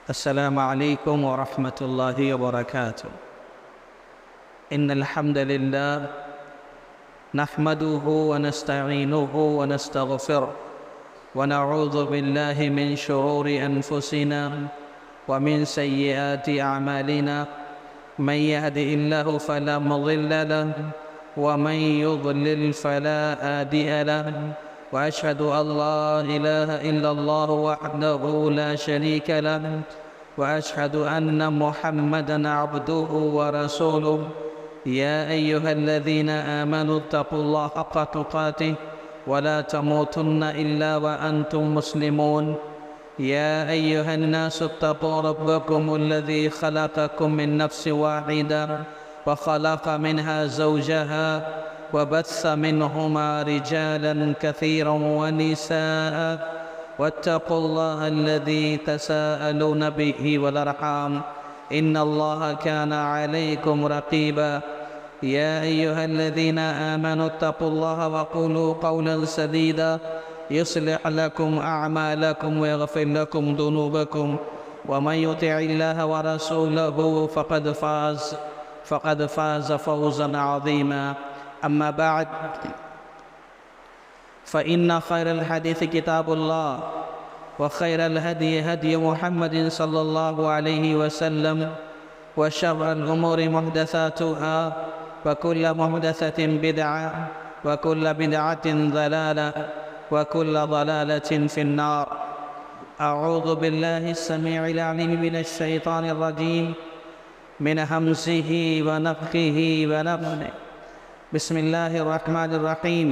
السلام عليكم ورحمة الله وبركاته. إن الحمد لله نحمده ونستعينه ونستغفره ونعوذ بالله من شرور أنفسنا ومن سيئات أعمالنا. من يهده الله فلا مضل له ومن يضلل فلا هادي له، وأشهد أن لا إله إلا الله وحده لا شريك له، وأشهد أن محمدًا عبده ورسوله. يا أيها الذين آمنوا اتقوا الله حق تقاته ولا تموتن إلا وأنتم مسلمون. يا أيها الناس اتقوا ربكم الذي خلقكم من نفس واحدة وخلق منها زوجها وبث منهما رجالا كثيرا ونساء، واتقوا الله الذي تساءلون به والأرحام إن الله كان عليكم رقيبا. يا أيها الذين آمنوا اتقوا الله وقولوا قولا سديدا يصلح لكم أعمالكم ويغفر لكم ذنوبكم، ومن يطع الله ورسوله فقد فاز فوزا عظيما. أما بعد، فإن خير الحديث كتاب الله، وخير الهدي هدي محمد صلى الله عليه وسلم، وشر الأمور محدثاتها، وكل محدثة بدعة، وكل بدعة ضلالة، وكل ضلالة في النار. أعوذ بالله السميع العليم من الشيطان الرجيم من همزه ونفخه ونفثه. بسم الله الرحمن الرحيم.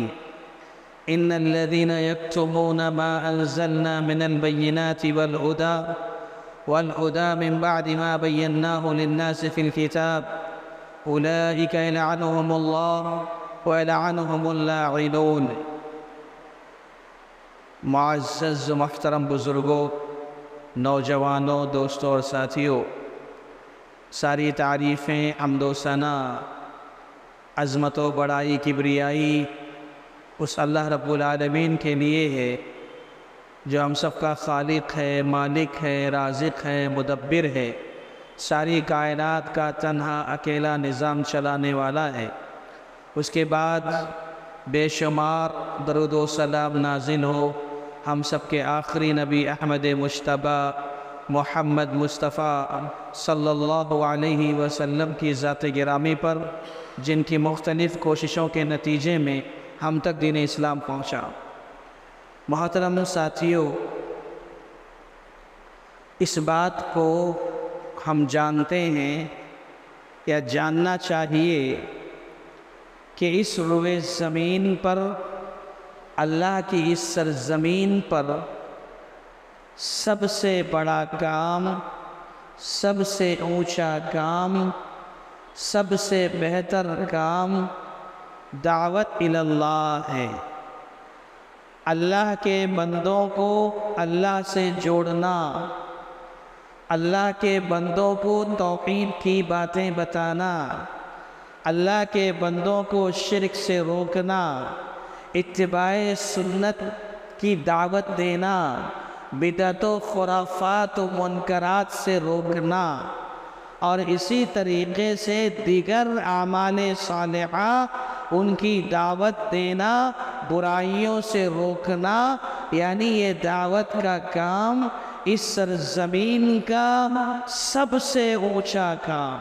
إن الذين يكتمون ما أنزلنا من البينات والهدى من بعد ما بيناه للناس في الكتاب أولئك يلعنهم الله ويلعنهم اللاعنون. معزز و محترم بزرگوں، نوجوانوں، دوستوں اور ساتھیوں، ساری تعریفیں، حمد و ثنا، عظمت و بڑائی، کبریائی اس اللہ رب العالمین کے لیے ہے جو ہم سب کا خالق ہے، مالک ہے، رازق ہے، مدبر ہے، ساری کائنات کا تنہا اکیلا نظام چلانے والا ہے. اس کے بعد بے شمار درود و سلام نازل ہو ہم سب کے آخری نبی احمد مجتبیٰ محمد مصطفیٰ صلی اللہ علیہ وسلم کی ذات گرامی پر، جن کی مختلف کوششوں کے نتیجے میں ہم تک دین اسلام پہنچا. محترم ساتھیوں، اس بات کو ہم جانتے ہیں یا جاننا چاہیے کہ اس روئے زمین پر، اللہ کی اس سرزمین پر سب سے بڑا کام، سب سے اونچا کام، سب سے بہتر کام دعوت اللہ ہے. اللہ کے بندوں کو اللہ سے جوڑنا، اللہ کے بندوں کو توحید کی باتیں بتانا، اللہ کے بندوں کو شرک سے روکنا، اتباع سنت کی دعوت دینا، بدعت و خرافات و منکرات سے روکنا، اور اسی طریقے سے دیگر اعمال صالحہ ان کی دعوت دینا، برائیوں سے روکنا. یعنی یہ دعوت کا کام اس سرزمین کا سب سے اونچا کام،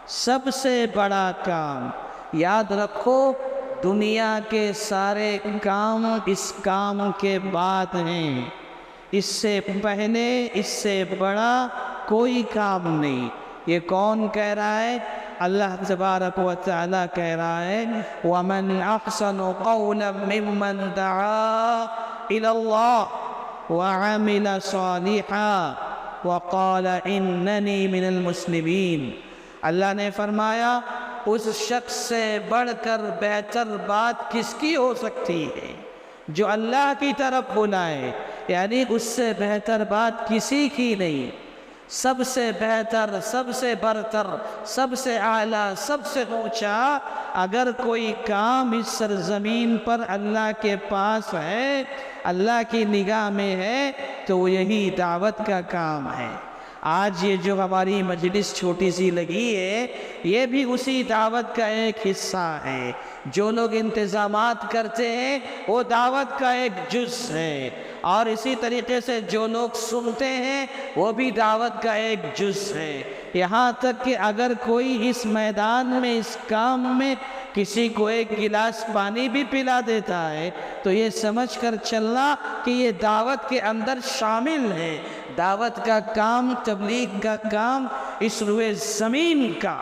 سب سے بڑا کام. یاد رکھو، دنیا کے سارے کام اس کام کے بعد ہیں. اس سے پہلے، اس سے بڑا کوئی کام نہیں. یہ کون کہہ رہا ہے؟ اللہ تبارک و تعالی کہہ رہا ہے، وَمَنْ أَحْسَنُ قَوْلًا مِّمَّنْ دَعَا إِلَى اللَّهِ وَعَمِلَ صَالِحًا وَقَالَ إِنَّنِي مِنَ الْمُسْلِمِينَ. اللہ نے فرمایا، اس شخص سے بڑھ کر بہتر بات کس کی ہو سکتی ہے جو اللہ کی طرف بلائے. یعنی اس سے بہتر بات کسی کی نہیں. سب سے بہتر، سب سے برتر، سب سے اعلیٰ، سب سے اونچا اگر کوئی کام اس سرزمین پر اللہ کے پاس ہے، اللہ کی نگاہ میں ہے، تو یہی دعوت کا کام ہے. آج یہ جو ہماری مجلس چھوٹی سی لگی ہے یہ بھی اسی دعوت کا ایک حصہ ہے. جو لوگ انتظامات کرتے ہیں وہ دعوت کا ایک جز ہے، اور اسی طریقے سے جو لوگ سنتے ہیں وہ بھی دعوت کا ایک جز ہے. یہاں تک کہ اگر کوئی اس میدان میں اس کام میں کسی کو ایک گلاس پانی بھی پلا دیتا ہے تو یہ سمجھ کر چلنا کہ یہ دعوت کے اندر شامل ہے. دعوت کا کام، تبلیغ کا کام اس روئے زمین کا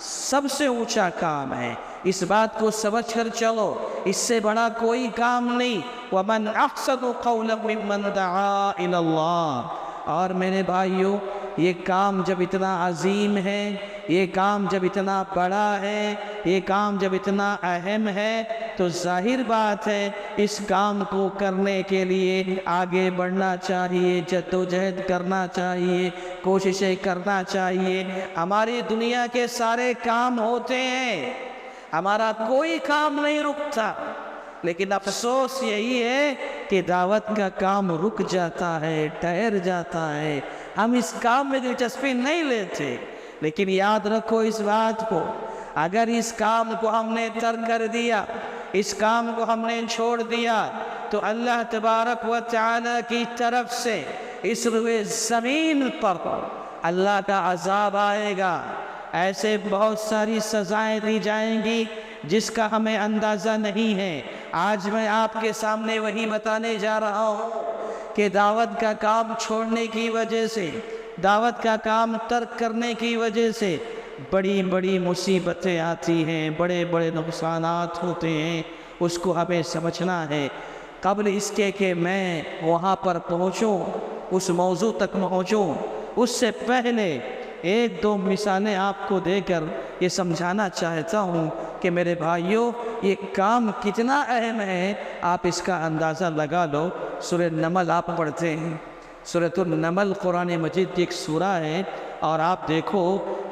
سب سے اونچا کام ہے. اس بات کو سمجھ کر چلو، اس سے بڑا کوئی کام نہیں. وَمَنْ أَحْسَنُ قَوْلًا مِّمَّنْ دَعَا إِلَى اللَّهِ. اور میرے بھائیوں، یہ کام جب اتنا عظیم ہے، یہ کام جب اتنا بڑا ہے، یہ کام جب اتنا اہم ہے تو ظاہر بات ہے اس کام کو کرنے کے لیے آگے بڑھنا چاہیے، جدوجہد کرنا چاہیے، کوششیں کرنا چاہیے. ہماری دنیا کے سارے کام ہوتے ہیں، ہمارا کوئی کام نہیں رکتا، لیکن افسوس یہی ہے کہ دعوت کا کام رک جاتا ہے، ٹھہر جاتا ہے. ہم اس کام میں دلچسپی نہیں لیتے. لیکن یاد رکھو اس بات کو، اگر اس کام کو ہم نے ترک کر دیا، اس کام کو ہم نے چھوڑ دیا تو اللہ تبارک و تعالی کی طرف سے اس روئے زمین پر اللہ کا عذاب آئے گا. ایسے بہت ساری سزائیں دی جائیں گی جس کا ہمیں اندازہ نہیں ہے. آج میں آپ کے سامنے وہی بتانے جا رہا ہوں کہ دعوت کا کام چھوڑنے کی وجہ سے، دعوت کا کام ترک کرنے کی وجہ سے بڑی بڑی مصیبتیں آتی ہیں، بڑے بڑے نقصانات ہوتے ہیں. اس کو ہمیں سمجھنا ہے. قبل اس کے کہ میں وہاں پر پہنچوں، اس موضوع تک پہنچوں، اس سے پہلے ایک دو مثالیں آپ کو دے کر یہ سمجھانا چاہتا ہوں کہ میرے بھائیوں یہ کام کتنا اہم ہے. آپ اس کا اندازہ لگا لو. سورہ نمل آپ پڑھتے ہیں، سورۃ النمل قرآن مجید کی ایک سورہ ہے، اور آپ دیکھو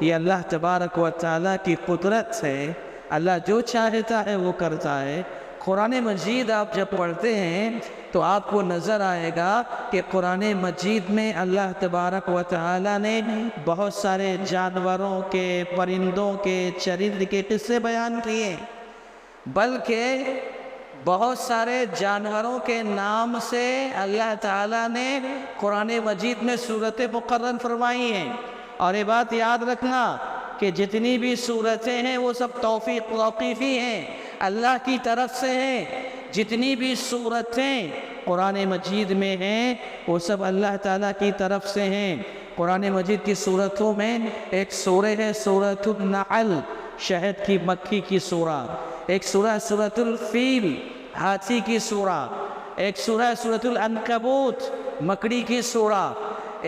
یہ اللہ تبارک و تعالیٰ کی قدرت ہے. اللہ جو چاہتا ہے وہ کرتا ہے. قرآن مجید آپ جب پڑھتے ہیں تو آپ کو نظر آئے گا کہ قرآن مجید میں اللہ تبارک و تعالیٰ نے بہت سارے جانوروں کے، پرندوں کے، چرند کے قصے بیان کیے، بلکہ بہت سارے جانوروں کے نام سے اللہ تعالیٰ نے قرآن مجید میں صورتیں مقرر فرمائی ہیں. اور یہ بات یاد رکھنا کہ جتنی بھی صورتیں ہیں وہ سب توقیفی ہیں، اللہ کی طرف سے ہیں. جتنی بھی صورتیں قرآن مجید میں ہیں وہ سب اللہ تعالیٰ کی طرف سے ہیں. قرآن مجید کی صورتوں میں ایک سورہ ہے سورۃ النحل، شہد کی مکھی کی سورہ. ایک سورہ سورۃ الفیل، ہاتھی کی سورہ. ایک سورہ سورۃ العنکبوت، مکڑی کی سورہ.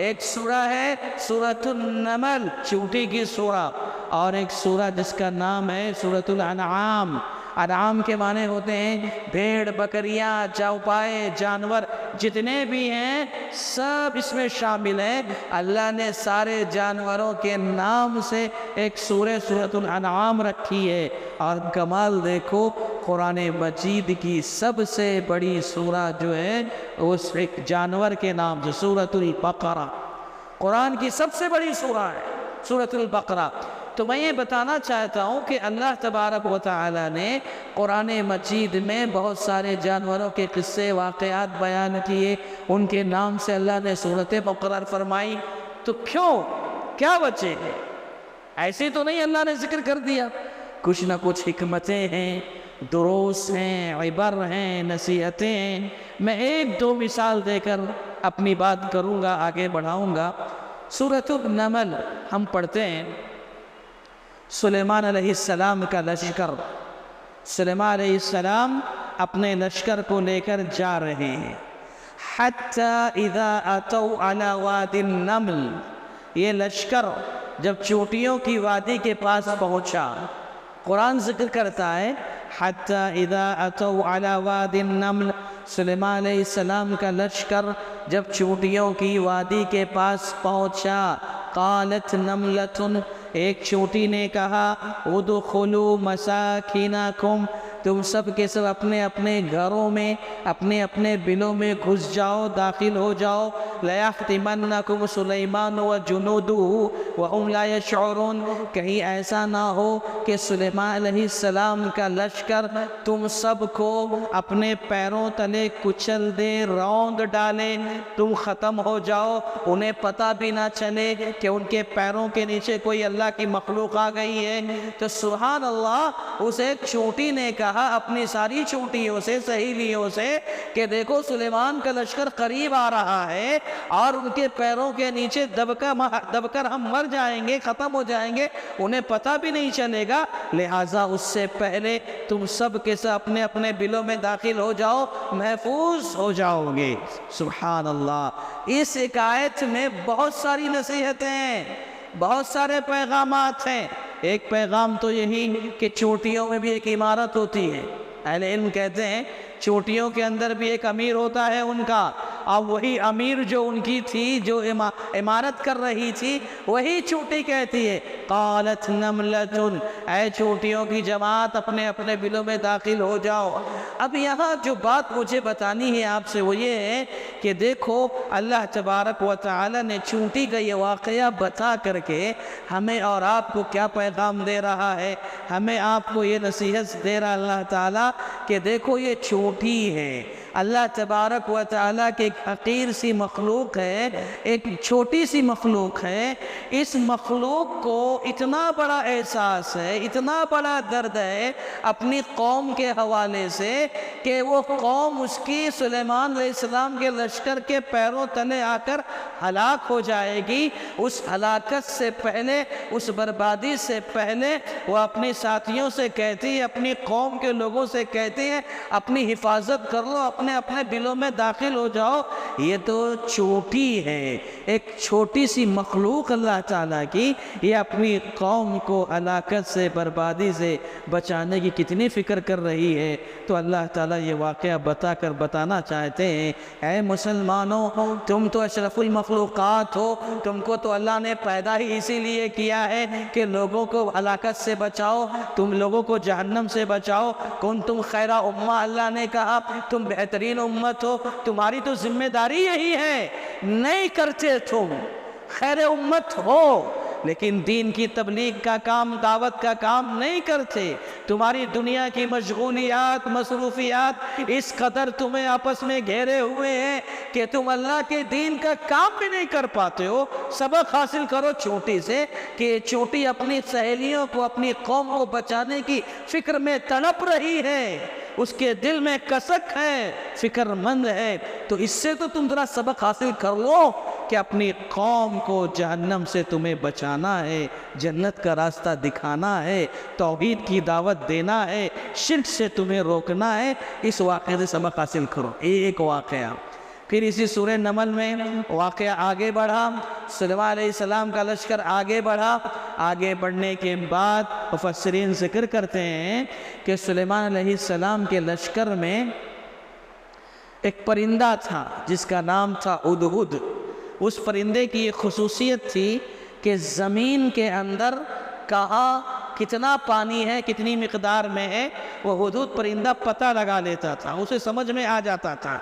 ایک سورہ ہے سورۃ النمل، چونٹی کی سورہ. اور ایک سورہ جس کا نام ہے سورۃ الانعام. انعام کے معنی ہوتے ہیں بھیڑ، بکریاں، چوپائے، جانور جتنے بھی ہیں سب اس میں شامل ہیں. اللہ نے سارے جانوروں کے نام سے ایک سورۃ الانعام رکھی ہے. اور کمال دیکھو، قرآن مجید کی سب سے بڑی سورہ جو ہے اس ایک جانور کے نام سے سورۃ البقرہ. قرآن کی سب سے بڑی سورہ ہے سورۃ البقرہ. تو میں یہ بتانا چاہتا ہوں کہ اللہ تبارک و تعالی نے قرآن مجید میں بہت سارے جانوروں کے قصے، واقعات بیان کیے، ان کے نام سے اللہ نے صورتیں مقرر فرمائی. تو کیا وجہ ہے؟ ایسے تو نہیں اللہ نے ذکر کر دیا. کچھ نہ کچھ حکمتیں ہیں، دروس ہیں، عبر ہیں، نصیحتیں ہیں. میں ایک دو مثال دے کر اپنی بات کروں گا، آگے بڑھاؤں گا. سورۃ النمل ہم پڑھتے ہیں. سلیمان علیہ السلام کا لشکر، سلیمان علیہ السلام اپنے لشکر کو لے کر جا رہے ہیں. حتی اذا اتوا علی وادی النمل، یہ لشکر جب چونٹیوں کی وادی کے پاس پہنچا، قرآن ذکر کرتا ہے حتی اذا اتوا علی وادی النمل، سلیمان علیہ السلام کا لشکر جب چونٹیوں کی وادی کے پاس پہنچا، قالت نملۃ، ایک چونٹی نے کہا ادخلوا مساکنکم، تم سب کے سب اپنے اپنے گھروں میں اپنے اپنے بلوں میں گھس جاؤ، داخل ہو جاؤ۔ لَيَحْتِمَنَّكُمْ سُلَيْمَانُ وَجُنُودُهُ وَهُمْ لَا يَشْعُرُونَ، کہیں ایسا نہ ہو کہ سلیمان علیہ السلام کا لشکر تم سب کو اپنے پیروں تلے کچل دے، روند ڈالے، تم ختم ہو جاؤ، انہیں پتہ بھی نہ چلے کہ ان کے پیروں کے نیچے کوئی اللہ کی مخلوق آ گئی ہے۔ تو سبحان اللہ، اس ایک چونٹی نے کہا اپنی ساری چونٹیوں سے، سہیلیوں سے، کہ دیکھو سلیمان کا لشکر قریب آ رہا ہے اور ان کے پیروں کے نیچے دب کر ہم مر جائیں گے، ختم ہو جائیں گے، انہیں پتہ بھی نہیں چلے گا، لہٰذا اس سے پہلے تم سب کے سب اپنے اپنے بلوں میں داخل ہو جاؤ، محفوظ ہو جاؤ گے۔ سبحان اللہ، اس ایک آیت میں بہت ساری نصیحتیں ہیں، بہت سارے پیغامات ہیں۔ ایک پیغام تو یہی کہ چوٹیوں میں بھی ایک عمارت ہوتی ہے۔ اہل علم کہتے ہیں چوٹیوں کے اندر بھی ایک امیر ہوتا ہے ان کا، اور وہی امیر جو ان کی تھی، جو عمارت کر رہی تھی، وہی چوٹی کہتی ہے قالت نملۃ، اے چوٹیوں کی جماعت اپنے اپنے بلوں میں داخل ہو جاؤ۔ اب یہاں جو بات مجھے بتانی ہے آپ سے وہ یہ ہے کہ دیکھو اللہ تبارک و تعالی نے چونٹی کا یہ واقعہ بتا کر کے ہمیں اور آپ کو کیا پیغام دے رہا ہے، ہمیں آپ کو یہ نصیحت دے رہا اللہ تعالیٰ کہ دیکھو یہ چونٹی ہے، اللہ تبارک و تعالیٰ کی ایک حقیر سی مخلوق ہے، ایک چھوٹی سی مخلوق ہے، اس مخلوق کو اتنا بڑا احساس ہے، اتنا بڑا درد ہے اپنی قوم کے حوالے سے کہ وہ قوم اس کی سلیمان علیہ السلام کے لشکر کے پیروں تلے آ کر ہلاک ہو جائے گی۔ اس ہلاکت سے پہلے، اس بربادی سے پہلے وہ اپنے ساتھیوں سے کہتی ہے، اپنی قوم کے لوگوں سے کہتی ہے اپنی حفاظت کر لو، اپنے اپنے بلوں میں داخل ہو جاؤ۔ یہ تو چھوٹی ہے، ایک چھوٹی سی مخلوق اللہ تعالیٰ کی، یہ اپنی قوم کو ہلاکت سے، بربادی سے بچانے کی کتنی فکر کر رہی ہے۔ تو اللہ تعالیٰ یہ واقعہ بتانا چاہتے ہیں، اے مسلمانوں تم تو اشرف المخلوقات ہو، تم کو تو اللہ نے پیدا ہی اسی لیے کیا ہے کہ لوگوں کو ہلاکت سے بچاؤ، تم لوگوں کو جہنم سے بچاؤ۔ کنتم خیر امہ، اللہ نے کہا تم بہترین امت ہو، تمہاری تو ذمہ داری یہی ہے، نہیں کرتے تم، خیر امت ہو لیکن دین کی تبلیغ کا کام، دعوت کا کام نہیں کرتے، تمہاری دنیا کی مشغولیات، مصروفیات اس قدر تمہیں آپس میں گھیرے ہوئے ہیں کہ تم اللہ کے دین کا کام بھی نہیں کر پاتے ہو۔ سبق حاصل کرو چونٹی سے کہ چونٹی اپنی سہیلیوں کو، اپنی قوم کو بچانے کی فکر میں تڑپ رہی ہے، اس کے دل میں کسک ہے، فکر مند ہے، تو اس سے تو تم ذرا سبق حاصل کر لو کہ اپنی قوم کو جہنم سے تمہیں بچانا ہے، جنت کا راستہ دکھانا ہے، توحید کی دعوت دینا ہے، شرک سے تمہیں روکنا ہے۔ اس واقعے سے سبق حاصل کرو۔ ایک واقعہ پھر اسی سورہ نمل میں واقعہ آگے بڑھا، سلیمان علیہ السلام کا لشکر آگے بڑھا، آگے بڑھنے کے بعد مفسرین ذکر کرتے ہیں کہ سلیمان علیہ السلام کے لشکر میں ایک پرندہ تھا جس کا نام تھا ہدہد۔ اس پرندے کی ایک خصوصیت تھی کہ زمین کے اندر کہاں کتنا پانی ہے، کتنی مقدار میں ہے، وہ ہدہد پرندہ پتہ لگا لیتا تھا، اسے سمجھ میں آ جاتا تھا،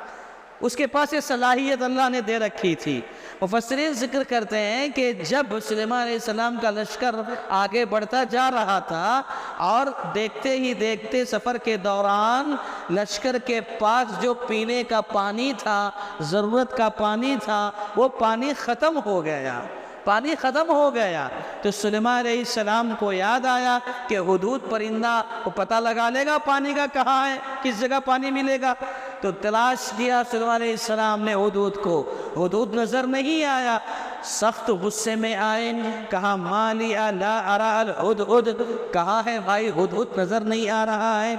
اس کے پاس یہ صلاحیت اللہ نے دے رکھی تھی۔ مفسرین ذکر کرتے ہیں کہ جب سلیمان علیہ السلام کا لشکر آگے بڑھتا جا رہا تھا اور دیکھتے ہی دیکھتے سفر کے دوران لشکر کے پاس جو پینے کا پانی تھا، ضرورت کا پانی تھا، وہ پانی ختم ہو گیا، پانی ختم ہو گیا۔ تو سلیمان علیہ السلام کو یاد آیا کہ ہدہد پرندہ وہ پتہ لگا لے گا پانی کا کہاں ہے، کس جگہ پانی ملے گا۔ تو تلاش کیا سلیمان علیہ السلام نے ہدہد کو، ہدہد نظر نہیں آیا، سخت غصے میں آئے، کہا ما لی لا ارى الہدہد، کہاں ہے بھائی ہدہد نظر نہیں آ رہا ہے۔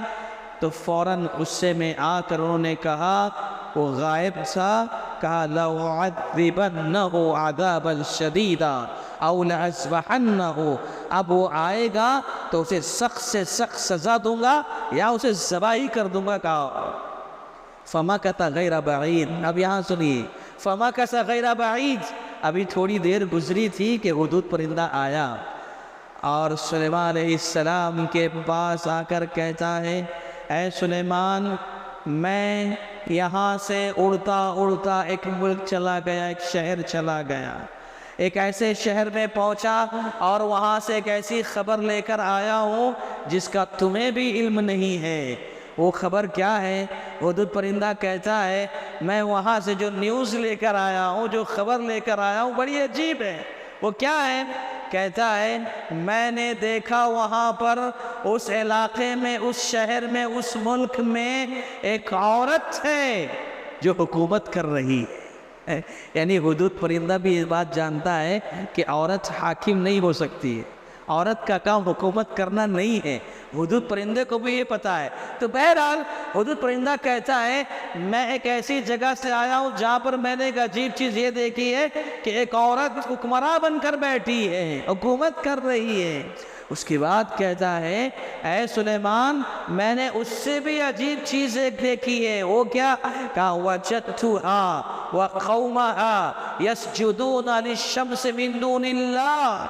تو فوراً غصے میں آ کر انہوں نے کہا، وہ غائب تھا، کہا لَأُعَذِّبَنَّهُ عَذَابًا شَدِيدًا أَوْ لَأَذْبَحَنَّهُ، اب وہ آئے گا تو اسے سخت سے سخت سزا دوں گا یا اسے ذبح کر دوں گا۔ کہا فَمَكَثَ غَيْرَ بَعِيدٍ، اب یہاں سنیے، فَمَكَثَ غَيْرَ بَعِيدٍ، ابھی تھوڑی دیر گزری تھی کہ ہدہد پرندہ آیا اور سلیمان علیہ السلام کے پاس آ کر کہتا ہے، اے سلیمان میں یہاں سے اڑتا اڑتا ایک ملک چلا گیا، ایک شہر چلا گیا، ایک ایسے شہر میں پہنچا اور وہاں سے ایک ایسی خبر لے کر آیا ہوں جس کا تمہیں بھی علم نہیں ہے۔ وہ خبر کیا ہے؟ ہدہد پرندہ کہتا ہے میں وہاں سے جو نیوز لے کر آیا ہوں، جو خبر لے کر آیا ہوں، بڑی عجیب ہے۔ وہ کیا ہے؟ کہتا ہے میں نے دیکھا وہاں پر اس علاقے میں، اس شہر میں، اس ملک میں ایک عورت ہے جو حکومت کر رہی ہے۔ یعنی ہدہد پرندہ بھی یہ بات جانتا ہے کہ عورت حاکم نہیں ہو سکتی ہے، عورت کا کام حکومت کرنا نہیں ہے، ہدہد پرندے کو بھی یہ پتا ہے۔ تو بہرحال ہدہد پرندہ کہتا ہے میں ایک ایسی جگہ سے آیا ہوں جہاں پر میں نے ایک عجیب چیز یہ دیکھی ہے کہ ایک عورت حکمراں بن کر بیٹھی ہے، حکومت کر رہی ہے۔ اس کے بعد کہتا ہے اے سلیمان میں نے اس سے بھی عجیب چیز ایک دیکھی ہے۔ وہ کیا؟ کہا وَجَدْتُهَا وَقَوْمَهَا يَسْجُدُونَ لِلشَّمْسِ مِن دُونِ اللَّهِ،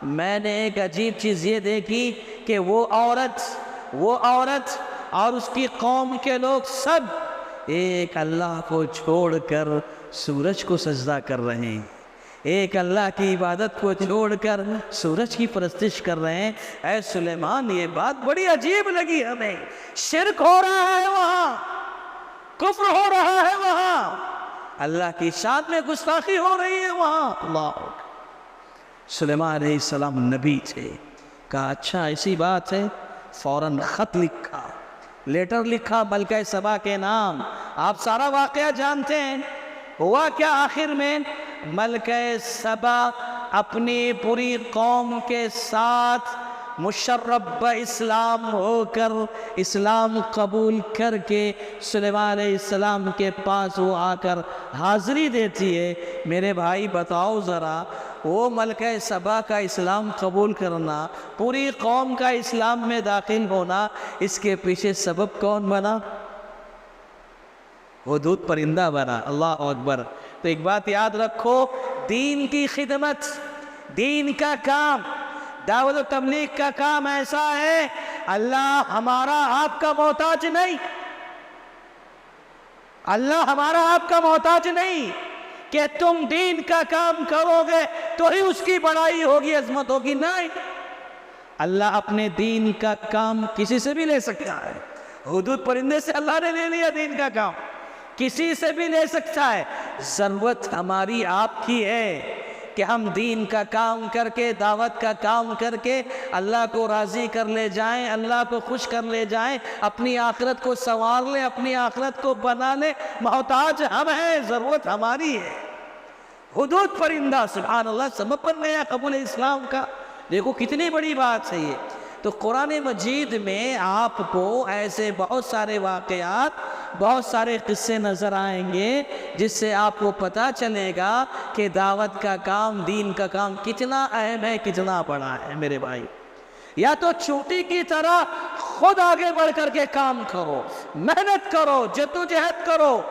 میں نے ایک عجیب چیز یہ دیکھی کہ وہ عورت اور اس کی قوم کے لوگ سب ایک اللہ کو چھوڑ کر سورج کو سجدہ کر رہے ہیں، ایک اللہ کی عبادت کو چھوڑ کر سورج کی پرستش کر رہے ہیں۔ اے سلیمان یہ بات بڑی عجیب لگی ہمیں، شرک ہو رہا ہے وہاں، کفر ہو رہا ہے وہاں، اللہ کی شان میں گستاخی ہو رہی ہے وہاں۔ اللہ سلیمان علیہ السلام نبی تھے، کہا اچھا ایسی بات ہے، فوراً خط لکھا، لیٹر لکھا ملکہ سبا کے نام۔ آپ سارا واقعہ جانتے ہیں، ہوا کیا آخر میں؟ ملکہ سبا اپنی پوری قوم کے ساتھ مشرب اسلام ہو کر، اسلام قبول کر کے سلیمان علیہ السلام کے پاس وہ آ کر حاضری دیتی ہے۔ میرے بھائی بتاؤ ذرا، وہ ملکہ سبا کا اسلام قبول کرنا، پوری قوم کا اسلام میں داخل ہونا، اس کے پیچھے سبب کون بنا؟ ہدہد پرندہ بنا۔ اللہ اکبر۔ تو ایک بات یاد رکھو، دین کی خدمت، دین کا کام، دعوت و تبلیغ کا کام ایسا ہے، اللہ ہمارا آپ کا محتاج نہیں، اللہ ہمارا آپ کا محتاج نہیں کہ تم دین کا کام کرو گے تو ہی اس کی بڑائی ہوگی، عظمت ہوگی، نہیں۔ اللہ اپنے دین کا کام کسی سے بھی لے سکتا ہے۔ ہدہد پرندے سے اللہ نے لے لیا دین کا کام، کسی سے بھی لے سکتا ہے۔ ضرورت ہماری آپ کی ہے کہ ہم دین کا کام کر کے، دعوت کا کام کر کے اللہ کو راضی کر لے جائیں، اللہ کو خوش کر لے جائیں، اپنی آخرت کو سنوار لیں، اپنی آخرت کو بنا لیں۔ محتاج ہم ہیں، ضرورت ہماری ہے۔ ہدہد پرندہ سبحان اللہ سبب بن گیا قبول اسلام کا۔ دیکھو کتنی بڑی بات ہے یہ۔ تو قرآن مجید میں آپ کو ایسے بہت سارے واقعات، بہت سارے قصے نظر آئیں گے جس سے آپ کو پتہ چلے گا کہ دعوت کا کام، دین کا کام کتنا اہم ہے، کتنا بڑا ہے میرے بھائی۔ یا تو چوٹی کی طرح خود آگے بڑھ کر کے کام کرو، محنت کرو، جدوجہد کرو۔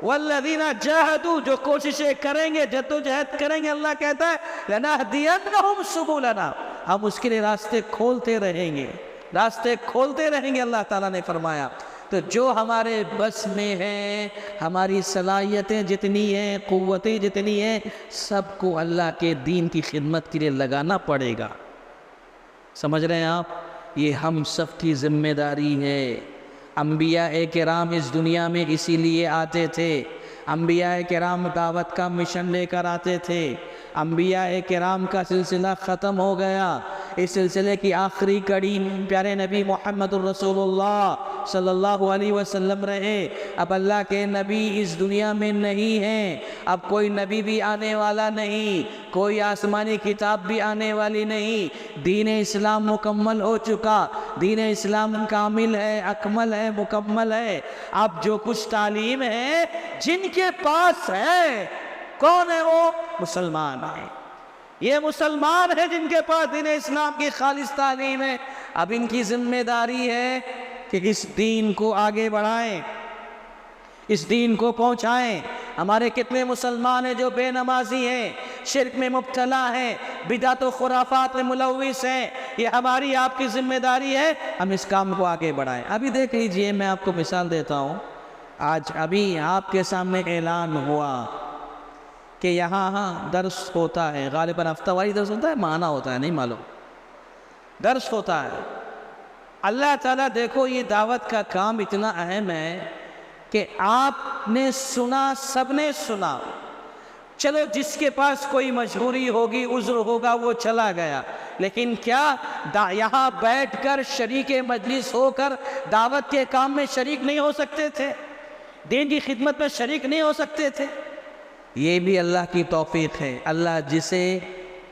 والذین جاہدوا، جو کوششیں کریں گے، جدوجہد کریں گے، اللہ کہتا ہے لنہدینہم سبلنا، ہم اس کے لیے راستے کھولتے رہیں گے، راستے کھولتے رہیں گے، اللہ تعالیٰ نے فرمایا۔ تو جو ہمارے بس میں ہے، ہماری صلاحیتیں جتنی ہیں، قوتیں جتنی ہیں، سب کو اللہ کے دین کی خدمت کے لیے لگانا پڑے گا۔ سمجھ رہے ہیں آپ؟ یہ ہم سب کی ذمہ داری ہے۔ انبیاء کرام اس دنیا میں اسی لیے آتے تھے، انبیاء کرام دعوت کا مشن لے کر آتے تھے۔ انبیاء کرام کا سلسلہ ختم ہو گیا، اس سلسلے کی آخری کڑی پیارے نبی محمد الرسول اللہ صلی اللہ علیہ وسلم رہے۔ اب اللہ کے نبی اس دنیا میں نہیں ہیں، اب کوئی نبی بھی آنے والا نہیں، کوئی آسمانی کتاب بھی آنے والی نہیں۔ دین اسلام مکمل ہو چکا، دین اسلام کامل ہے، اکمل ہے، مکمل ہے۔ اب جو کچھ تعلیم ہے جن کے پاس ہے، کون ہے وہ؟ مسلمان ہیں۔ یہ مسلمان ہیں جن کے پاس دین اسلام کی خالص تعلیم ہے۔ اب ان کی ذمہ داری ہے کہ اس دین کو آگے بڑھائیں، اس دین کو پہنچائیں۔ ہمارے کتنے مسلمان ہیں جو بے نمازی ہیں، شرک میں مبتلا ہیں، بدعت و خرافات میں ملوث ہیں، یہ ہماری آپ کی ذمہ داری ہے ہم اس کام کو آگے بڑھائیں۔ ابھی دیکھ لیجئے، میں آپ کو مثال دیتا ہوں، آج ابھی آپ کے سامنے اعلان ہوا کہ یہاں درس ہوتا ہے، غالباً ہفتہ واری درس ہوتا ہے، ماہانہ ہوتا ہے، نہیں معلوم، درس ہوتا ہے۔ اللہ تعالیٰ دیکھو یہ دعوت کا کام اتنا اہم ہے کہ آپ نے سنا، سب نے سنا، چلو جس کے پاس کوئی مجبوری ہوگی، عذر ہوگا، وہ چلا گیا، لیکن کیا یہاں بیٹھ کر شریک مجلس ہو کر دعوت کے کام میں شریک نہیں ہو سکتے تھے؟ دین کی خدمت میں شریک نہیں ہو سکتے تھے؟ یہ بھی اللہ کی توفیق ہے۔ اللہ جسے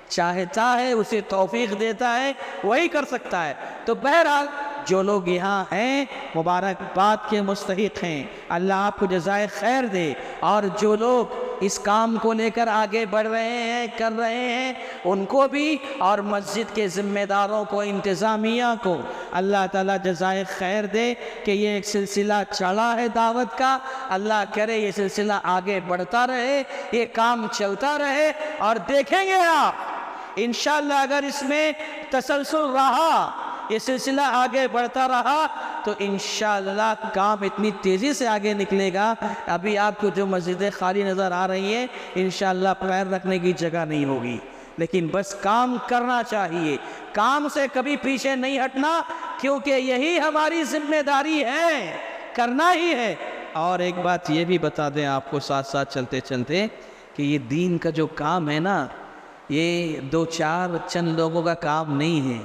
چاہتا ہے اسے توفیق دیتا ہے، وہی کر سکتا ہے۔ تو بہرحال جو لوگ یہاں ہیں مبارکباد کے مستحق ہیں، اللہ آپ کو جزائے خیر دے، اور جو لوگ اس کام کو لے کر آگے بڑھ رہے ہیں، کر رہے ہیں، ان کو بھی، اور مسجد کے ذمہ داروں کو، انتظامیہ کو اللہ تعالیٰ جزائے خیر دے کہ یہ ایک سلسلہ چلا ہے دعوت کا۔ اللہ کرے یہ سلسلہ آگے بڑھتا رہے، یہ کام چلتا رہے، اور دیکھیں گے آپ انشاءاللہ اگر اس میں تسلسل رہا، یہ سلسلہ آگے بڑھتا رہا، تو انشاءاللہ کام اتنی تیزی سے آگے نکلے گا۔ ابھی آپ کو جو مسجدیں خالی نظر آ رہی ہیں، انشاءاللہ پیر رکھنے کی جگہ نہیں ہوگی، لیکن بس کام کرنا چاہیے، کام سے کبھی پیچھے نہیں ہٹنا، کیونکہ یہی ہماری ذمہ داری ہے، کرنا ہی ہے۔ اور ایک بات یہ بھی بتا دیں آپ کو ساتھ ساتھ چلتے چلتے، کہ یہ دین کا جو کام ہے نا، یہ دو چار چند لوگوں کا کام نہیں ہے،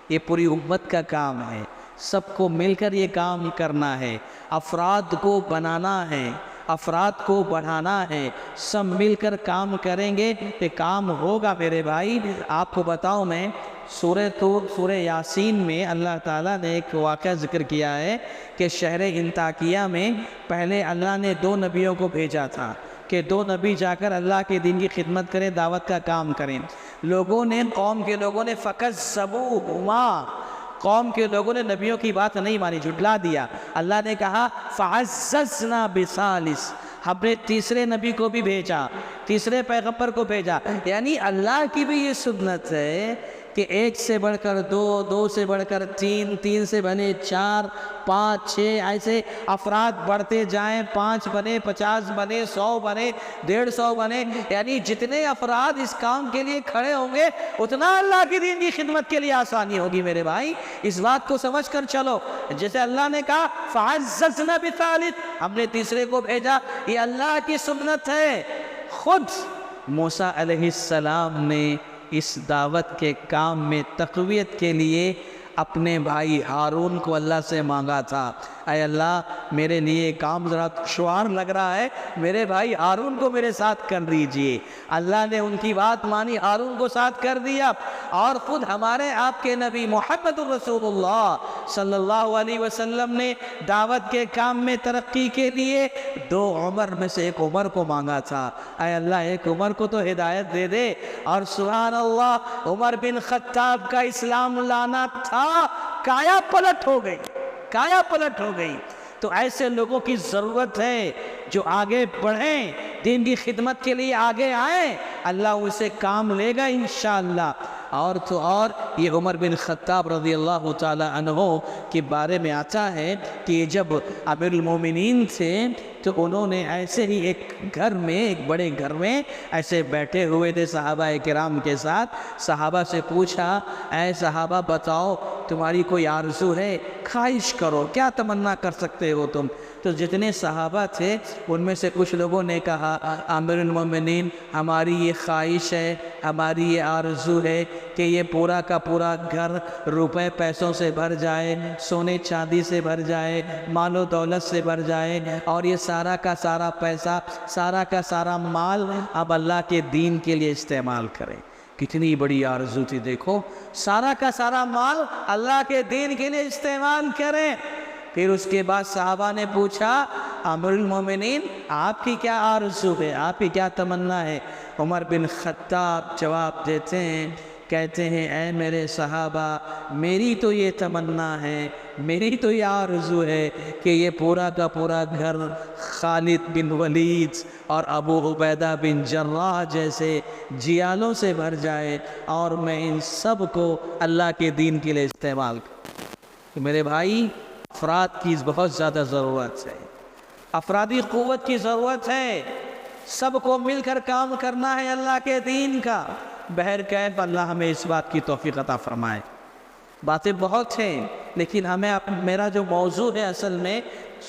یہ پوری امت کا کام ہے، سب کو مل کر یہ کام کرنا ہے، افراد کو بنانا ہے، افراد کو بڑھانا ہے، سب مل کر کام کریں گے کہ کام ہوگا میرے بھائی۔ آپ کو بتاؤں میں سورہ طور، سورہ یاسین میں اللہ تعالیٰ نے ایک واقعہ ذکر کیا ہے کہ شہر انطاکیہ میں پہلے اللہ نے 2 نبیوں کو بھیجا تھا کہ 2 نبی جا کر اللہ کے دین کی خدمت کریں، دعوت کا کام کریں۔ لوگوں نے، قوم کے لوگوں نے فَكَذَّبُوهُمَا، قوم کے لوگوں نے نبیوں کی بات نہیں مانی، جھٹلا دیا۔ اللہ نے کہا فَعَزَّزْنَا بِثَالِثٍ، ہم نے تیسرے نبی کو بھی بھیجا، تیسرے پیغمبر کو بھیجا۔ یعنی اللہ کی بھی یہ سنت ہے کہ 1 سے بڑھ کر 2، 2 سے بڑھ کر 3، 3 سے بنے 4، 5، 6، ایسے افراد بڑھتے جائیں، 5 بنے، 50 بنے، 100 بنے، 150 بنے، یعنی جتنے افراد اس کام کے لیے کھڑے ہوں گے اتنا اللہ کی دین کی خدمت کے لیے آسانی ہوگی میرے بھائی۔ اس بات کو سمجھ کر چلو، جیسے اللہ نے کہا فَعَزَّزْنَا بِثَالِثٍ، ہم نے تیسرے کو بھیجا، یہ اللہ کی سنت ہے۔ خود موسیٰ علیہ السلام نے اس دعوت کے کام میں تقویت کے لیے اپنے بھائی ہارون کو اللہ سے مانگا تھا، اے اللہ میرے لیے کام ذرا دشوار لگ رہا ہے، میرے بھائی ہارون کو میرے ساتھ کر دیجئے۔ اللہ نے ان کی بات مانی، ہارون کو ساتھ کر دیا، اور خود ہمارے آپ کے نبی محمد رسول اللہ صلی اللہ علیہ وسلم نے دعوت کے کام میں ترقی کے لیے 2 عمر میں سے ایک عمر کو مانگا تھا، اے اللہ ایک عمر کو تو ہدایت دے دے۔ اور سبحان اللہ، عمر بن خطاب کا اسلام لانا تھا، کایا پلٹ ہو گئی، کایا پلٹ ہو گئی۔ تو ایسے لوگوں کی ضرورت ہے جو آگے بڑھیں، دین کی خدمت کے لیے آگے آئیں، اللہ اسے کام لے گا انشاءاللہ۔ اور تو اور یہ عمر بن خطاب رضی اللہ تعالی عنہ کے بارے میں آتا ہے کہ جب امیر المومنین تھے تو انہوں نے ایسے ہی ایک گھر میں، ایک بڑے گھر میں ایسے بیٹھے ہوئے تھے صحابہ کرام کے ساتھ، صحابہ سے پوچھا اے صحابہ بتاؤ تمہاری کوئی آرزو ہے، خواہش کرو، کیا تمنا کر سکتے ہو تم؟ تو جتنے صحابہ تھے ان میں سے کچھ لوگوں نے کہا امیر المومنین ہماری یہ خواہش ہے، ہماری یہ آرزو ہے کہ یہ پورا کا پورا گھر روپے پیسوں سے بھر جائے، سونے چاندی سے بھر جائے، مال و دولت سے بھر جائے، اور یہ سارا کا سارا پیسہ، سارا کا سارا مال اب اللہ کے دین کے لیے استعمال کریں۔ کتنی بڑی آرزو تھی، دیکھو سارا کا سارا مال اللہ کے دین کے لیے استعمال کریں۔ پھر اس کے بعد صحابہ نے پوچھا امیر المومنین آپ کی کیا آرزو ہے، آپ کی کیا تمنا ہے؟ عمر بن خطاب جواب دیتے ہیں کہتے ہیں اے میرے صحابہ، میری تو یہ تمنا ہے، میری تو یہ آرزو ہے کہ یہ پورا کا پورا گھر خالد بن ولید اور ابو عبیدہ بن جراح جیسے جیالوں سے بھر جائے، اور میں ان سب کو اللہ کے دین کے لیے استعمال کروں۔ میرے بھائی، افراد کی بہت زیادہ ضرورت ہے، افرادی قوت کی ضرورت ہے، سب کو مل کر کام کرنا ہے اللہ کے دین کا۔ بہرکیف اللہ ہمیں اس بات کی توفیق عطا فرمائے۔ باتیں بہت ہیں، لیکن میرا جو موضوع ہے اصل میں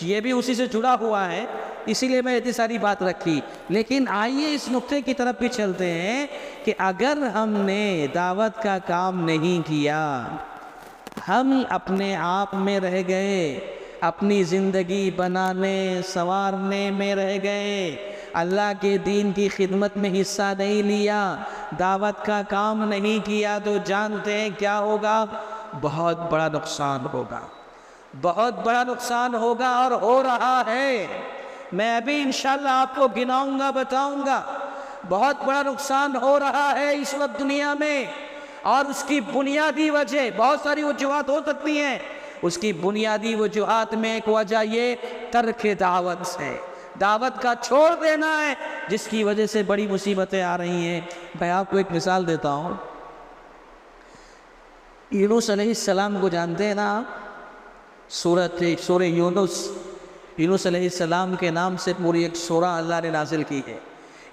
یہ بھی اسی سے جڑا ہوا ہے، اسی لیے میں اتنی ساری بات رکھی۔ لیکن آئیے اس نقطے کی طرف بھی چلتے ہیں کہ اگر ہم نے دعوت کا کام نہیں کیا، ہم اپنے آپ میں رہ گئے، اپنی زندگی بنانے سنوارنے میں رہ گئے، اللہ کے دین کی خدمت میں حصہ نہیں لیا، دعوت کا کام نہیں کیا، تو جانتے ہیں کیا ہوگا؟ بہت بڑا نقصان ہوگا، بہت بڑا نقصان ہوگا، اور ہو رہا ہے۔ میں ابھی انشاءاللہ آپ کو گناؤں گا، بتاؤں گا۔ بہت بڑا نقصان ہو رہا ہے اس وقت دنیا میں، اور اس کی بنیادی وجہ، بہت ساری وجوہات ہو سکتی ہیں، اس کی بنیادی وجوہات میں ایک وجہ یہ ترک دعوت ہے، دعوت کا چھوڑ دینا ہے، جس کی وجہ سے بڑی مصیبتیں آ رہی ہیں۔ میں آپ کو ایک مثال دیتا ہوں۔ یونس علیہ السلام کو جانتے ہیں نا آپ؟ سورہ یونس علیہ السلام کے نام سے پوری ایک سورہ اللہ نے نازل کی ہے۔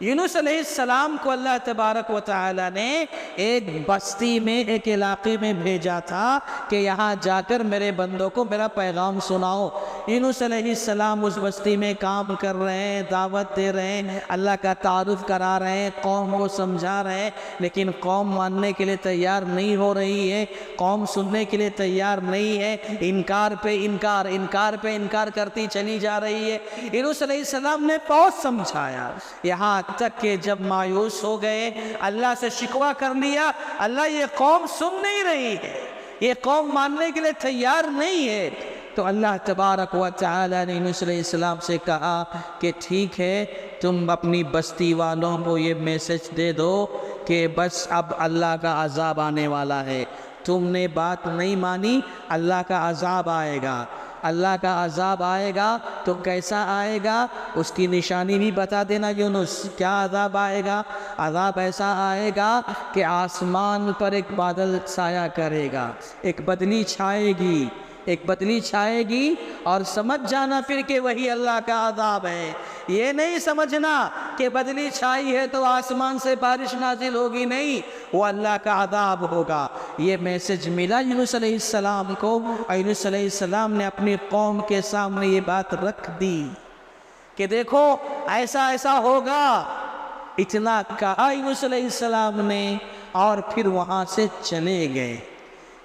یونس علیہ السلام کو اللہ تبارک و تعالی نے ایک بستی میں، ایک علاقے میں بھیجا تھا کہ یہاں جا کر میرے بندوں کو میرا پیغام سناؤ۔ یونس علیہ السلام اس بستی میں کام کر رہے ہیں، دعوت دے رہے ہیں، اللہ کا تعارف کرا رہے ہیں، قوم کو سمجھا رہے ہیں، لیکن قوم ماننے کے لیے تیار نہیں ہو رہی ہے، قوم سننے کے لیے تیار نہیں ہے، انکار پہ انکار، انکار پہ انکار کرتی چلی جا رہی ہے۔ یونس علیہ السلام نے بہت سمجھایا، یہاں تک کہ جب مایوس ہو گئے، اللہ سے شکوہ کر لیا، اللہ یہ قوم سن نہیں رہی ہے، یہ قوم ماننے کے لیے تیار نہیں ہے، تو اللہ تبارک و تعالی نے یونس علیہ السلام سے کہا کہ ٹھیک ہے، تم اپنی بستی والوں کو یہ میسج دے دو کہ بس اب اللہ کا عذاب آنے والا ہے، تم نے بات نہیں مانی، اللہ کا عذاب آئے گا، اللہ کا عذاب آئے گا تو کیسا آئے گا اس کی نشانی بھی بتا دینا یونس۔ کیا عذاب آئے گا؟ عذاب ایسا آئے گا کہ آسمان پر ایک بادل سایہ کرے گا، ایک بدلی چھائے گی، ایک بدلی چھائے گی، اور سمجھ جانا پھر کہ وہی اللہ کا عذاب ہے۔ یہ نہیں سمجھنا کہ بدلی چھائی ہے تو آسمان سے بارش نازل ہوگی، نہیں، وہ اللہ کا عذاب ہوگا۔ یہ میسج ملا یونس علیہ السلام کو، اور یونس علیہ السلام نے اپنی قوم کے سامنے یہ بات رکھ دی کہ دیکھو ایسا ایسا ہوگا۔ اتنا کہا یونس علیہ السلام نے، اور پھر وہاں سے چلے گئے۔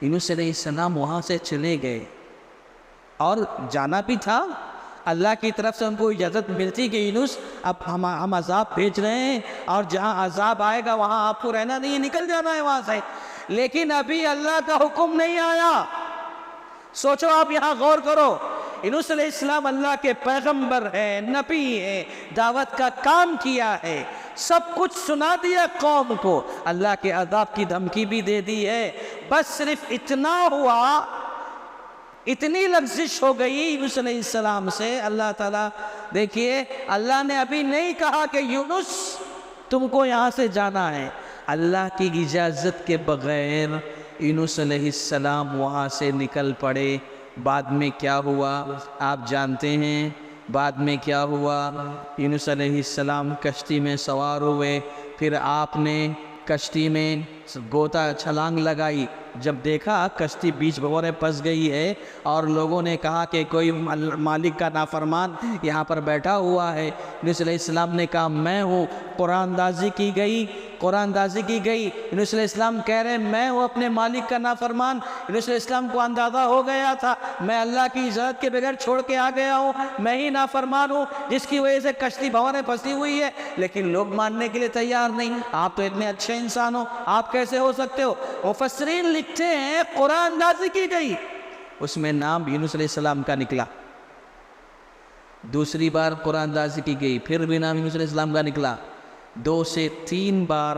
یونس علیہ السلام وہاں سے چلے گئے، اور جانا بھی تھا، اللہ کی طرف سے ان کو اجازت ملتی کہ یونس اب ہم عذاب بھیج رہے ہیں، اور جہاں عذاب آئے گا وہاں آپ کو رہنا نہیں ہے، نکل جانا ہے وہاں سے، لیکن ابھی اللہ کا حکم نہیں آیا۔ سوچو، آپ یہاں غور کرو، یونس علیہ السلام اللہ کے پیغمبر ہیں، نبی ہیں، دعوت کا کام کیا ہے، سب کچھ سنا دیا قوم کو، اللہ کے عذاب کی دھمکی بھی دے دی ہے، بس صرف اتنا ہوا، اتنی لغزش ہو گئی یونس علیہ السلام سے۔ اللہ تعالیٰ دیکھیے، اللہ نے ابھی نہیں کہا کہ یونس تم کو یہاں سے جانا ہے، اللہ کی اجازت کے بغیر یونس علیہ السلام وہاں سے نکل پڑے۔ بعد میں کیا ہوا آپ جانتے ہیں، بعد میں کیا ہوا؟ یونس علیہ السلام کشتی میں سوار ہوئے، پھر آپ نے کشتی میں گوتا چھلانگ لگائی، جب دیکھا کشتی بیچ بھورے پھنس گئی ہے، اور لوگوں نے کہا کہ کوئی مالک کا نافرمان یہاں پر بیٹھا ہوا ہے، یونس علیہ السلام نے کہا میں ہوں، قرآن اندازی کی گئی، یونس علیہ السلام کہہ رہے ہیں میں ہوں اپنے مالک کا نافرمان۔ یونس علیہ السلام کو اندازہ ہو گیا تھا میں اللہ کی اجازت کے بغیر چھوڑ کے آ گیا ہوں، میں ہی نافرمان ہوں جس کی وجہ سے کشتی بھورے پھنسی ہوئی ہے، لیکن لوگ ماننے کے لیے تیار نہیں۔ آپ تو اتنے اچھے انسان ہو، آپ کیسے ہو سکتے ہو؟ مفسرین لکھتے ہیں قرآن اندازی کی گئی، اس میں نام یونس علیہ السلام کا نکلا، دوسری بار قرآن اندازی کی گئی، پھر بھی نام یونس علیہ السلام کا نکلا، 2 سے 3 بار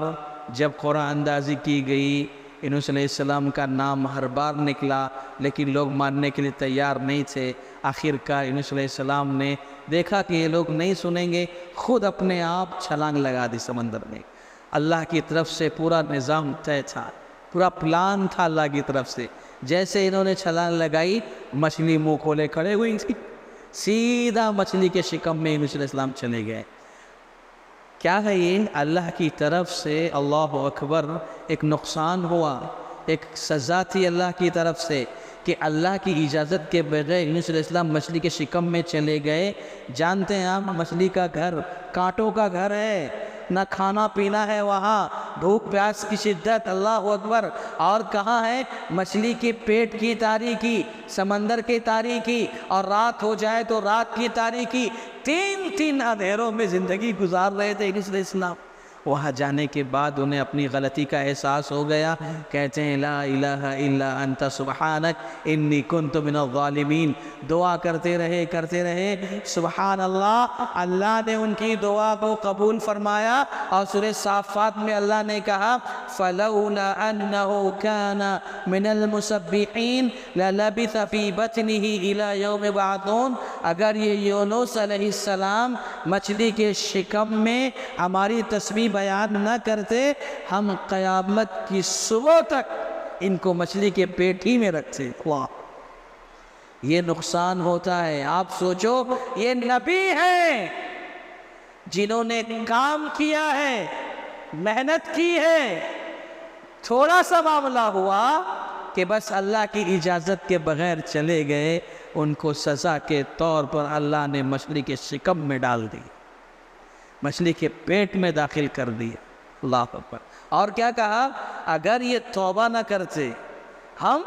جب قرآن اندازی کی گئی، یونس علیہ السلام کا نام ہر بار نکلا لیکن لوگ ماننے کے لیے تیار نہیں تھے۔ آخر کار یونس علیہ السلام نے دیکھا کہ یہ لوگ نہیں سنیں گے، خود اپنے آپ چھلانگ لگا دی سمندر میں۔ اللہ کی طرف سے پورا نظام طے تھا، پورا پلان تھا اللہ کی طرف سے۔ جیسے انہوں نے چھلانگ لگائی، مچھلی منہ کھولے کھڑے ہوئی، سیدھا مچھلی کے شکم میں یونس علیہ السلام چلے گئے۔ کیا ہے یہ؟ اللہ کی طرف سے، اللہ اکبر، ایک نقصان ہوا، ایک سزا تھی اللہ کی طرف سے کہ اللہ کی اجازت کے بغیر یونس علیہ السلام مچھلی کے شکم میں چلے گئے۔ جانتے ہیں آپ مچھلی کا گھر کانٹوں کا گھر ہے، نہ کھانا پینا ہے وہاں، بھوک پیاس کی شدت، اللہ اکبر۔ اور کہاں ہے؟ مچھلی کے پیٹ کی تاریکی، سمندر کی تاریکی، اور رات ہو جائے تو رات کی تاریکی، تین اندھیروں میں زندگی گزار رہے تھے یونس علیہ السلام۔ وہاں جانے کے بعد انہیں اپنی غلطی کا احساس ہو گیا، کہتے ہیں لا الہ الا انت سبحانک انی کنت من الظالمین۔ دعا کرتے رہے، سبحان اللہ، اللہ نے ان کی دعا کو قبول فرمایا۔ اور سورہ صافات میں اللہ نے کہا فلولا انہ کان من المسبحین للبث فی بطنہ الی یوم یبعثون۔ اگر یہ یونس علیہ السلام مچھلی کے شکم میں ہماری تسبیح بیان نہ کرتے، ہم قیامت کی صبح تک ان کو مچھلی کے پیٹ ہی میں رکھتے۔ واہ، یہ نقصان ہوتا ہے۔ آپ سوچو، یہ نبی ہیں جنہوں نے کام کیا ہے، محنت کی ہے، تھوڑا سا معاملہ ہوا کہ بس اللہ کی اجازت کے بغیر چلے گئے، ان کو سزا کے طور پر اللہ نے مچھلی کے شکم میں ڈال دی، مچھلی کے پیٹ میں داخل کر دیا۔ اللہ اکبر۔ اور کیا کہا؟ اگر یہ توبہ نہ کرتے، ہم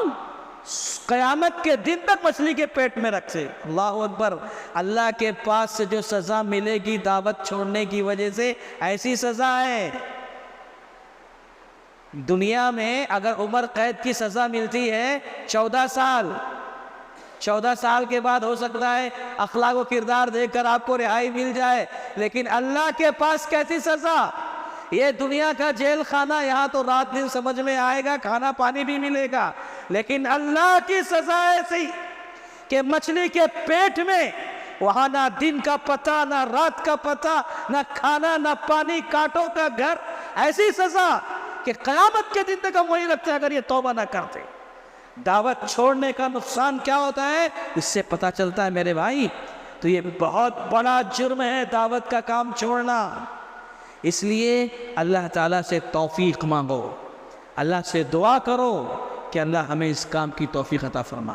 قیامت کے دن تک مچھلی کے پیٹ میں رکھتے۔ اللہ اکبر۔ اللہ کے پاس سے جو سزا ملے گی دعوت چھوڑنے کی وجہ سے، ایسی سزا ہے۔ دنیا میں اگر عمر قید کی سزا ملتی ہے 14 سال، 14 سال کے بعد ہو سکتا ہے اخلاق و کردار دیکھ کر آپ کو رہائی مل جائے، لیکن اللہ کے پاس کیسی سزا؟ یہ دنیا کا جیل خانہ، یہاں تو رات دن سمجھ میں آئے گا، کھانا پانی بھی ملے گا، لیکن اللہ کی سزا ایسی کہ مچھلی کے پیٹ میں، وہاں نہ دن کا پتہ، نہ رات کا پتہ، نہ کھانا نہ پانی، کانٹوں کا گھر، ایسی سزا کہ قیامت کے دن تک ہم وہی رکھتے اگر یہ توبہ نہ کرتے۔ دعوت چھوڑنے کا نقصان کیا ہوتا ہے؟ اس سے پتہ چلتا ہے میرے بھائی، تو یہ بہت بڑا جرم ہے دعوت کا کام چھوڑنا۔ اس لیے اللہ تعالیٰ سے توفیق مانگو، اللہ سے دعا کرو کہ اللہ ہمیں اس کام کی توفیق عطا فرما۔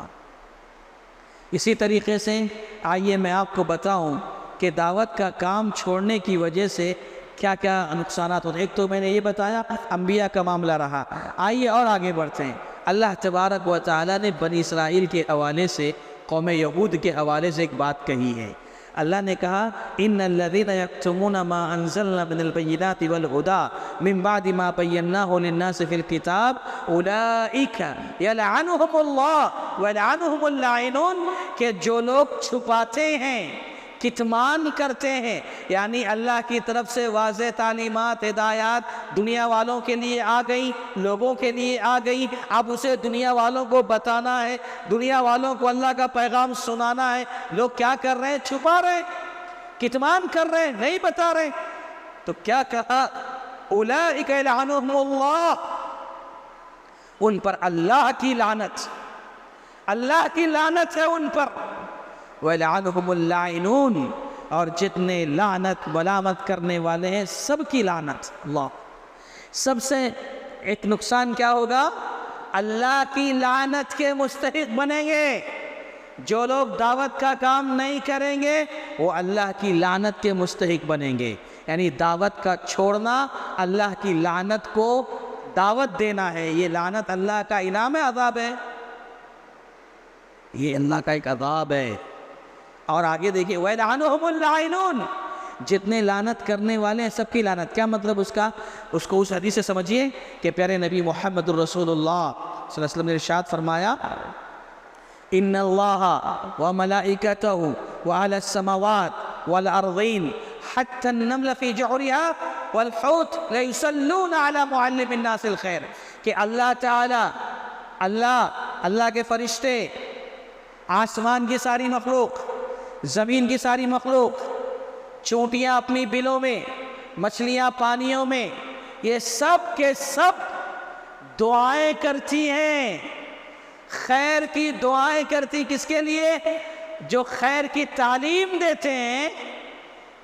اسی طریقے سے آئیے میں آپ کو بتاؤں کہ دعوت کا کام چھوڑنے کی وجہ سے کیا کیا نقصانات ہوتے ہیں۔ ایک تو میں نے یہ بتایا انبیاء کا معاملہ رہا۔ آئیے اور آگے بڑھتے ہیں۔ اللہ تبارک و تعالیٰ نے بنی اسرائیل کے حوالے سے، قوم یہود کے حوالے سے ایک بات کہی ہے۔ اللہ نے کہا ان الذین یکتمون ما انزلنا من البینات والہدی من بعد ما بیناہ للناس فی الکتاب اولئک یلعنہم اللہ ویلعنہم اللاعنون، کہ جو لوگ چھپاتے ہیں، کتمان کرتے ہیں، یعنی اللہ کی طرف سے واضح تعلیمات، ہدایات دنیا والوں کے لیے آ گئی، لوگوں کے لیے آ گئی، اب اسے دنیا والوں کو بتانا ہے، دنیا والوں کو اللہ کا پیغام سنانا ہے۔ لوگ کیا کر رہے ہیں؟ چھپا رہے ہیں، کتمان کر رہے ہیں، نہیں بتا رہے۔ تو کیا کہا؟ اولئک یلعنہم اللہ، ان پر اللہ کی لعنت، اللہ کی لعنت ہے ان پر۔ وَلَعَنُهُمُ اللَّاعِنُونَ، اور جتنے لعنت ملامت کرنے والے ہیں سب کی لعنت۔ اللہ، سب سے ایک نقصان کیا ہوگا؟ اللہ کی لعنت کے مستحق بنیں گے۔ جو لوگ دعوت کا کام نہیں کریں گے وہ اللہ کی لعنت کے مستحق بنیں گے۔ یعنی دعوت کا چھوڑنا اللہ کی لعنت کو دعوت دینا ہے۔ یہ لعنت اللہ کا انعام ہے، عذاب ہے، یہ اللہ کا ایک عذاب ہے۔ اور آگے دیکھیے وَيَلْعَنُهُمُ اللَّاعِنُونَ، جتنے لعنت کرنے والے ہیں سب کی لعنت۔ کیا مطلب اس کا؟ اس کو اس حدیث سے سمجھیے کہ پیارے نبی محمد الرسول اللہ صلی اللہ علیہ وسلم نے ارشاد فرمایا ان اللہ وملائکتہ وعلی السماوات والارضین حتی النمل فی جعرها والحوت ليصلون على معلم الناس الخير، کہ اللہ تعالی، اللہ کے فرشتے، آسمان کی ساری مخلوق، زمین کی ساری مخلوق، چونٹیاں اپنی بلوں میں، مچھلیاں پانیوں میں، یہ سب کے سب دعائیں کرتی ہیں، خیر کی دعائیں کرتی۔ کس کے لیے؟ جو خیر کی تعلیم دیتے ہیں،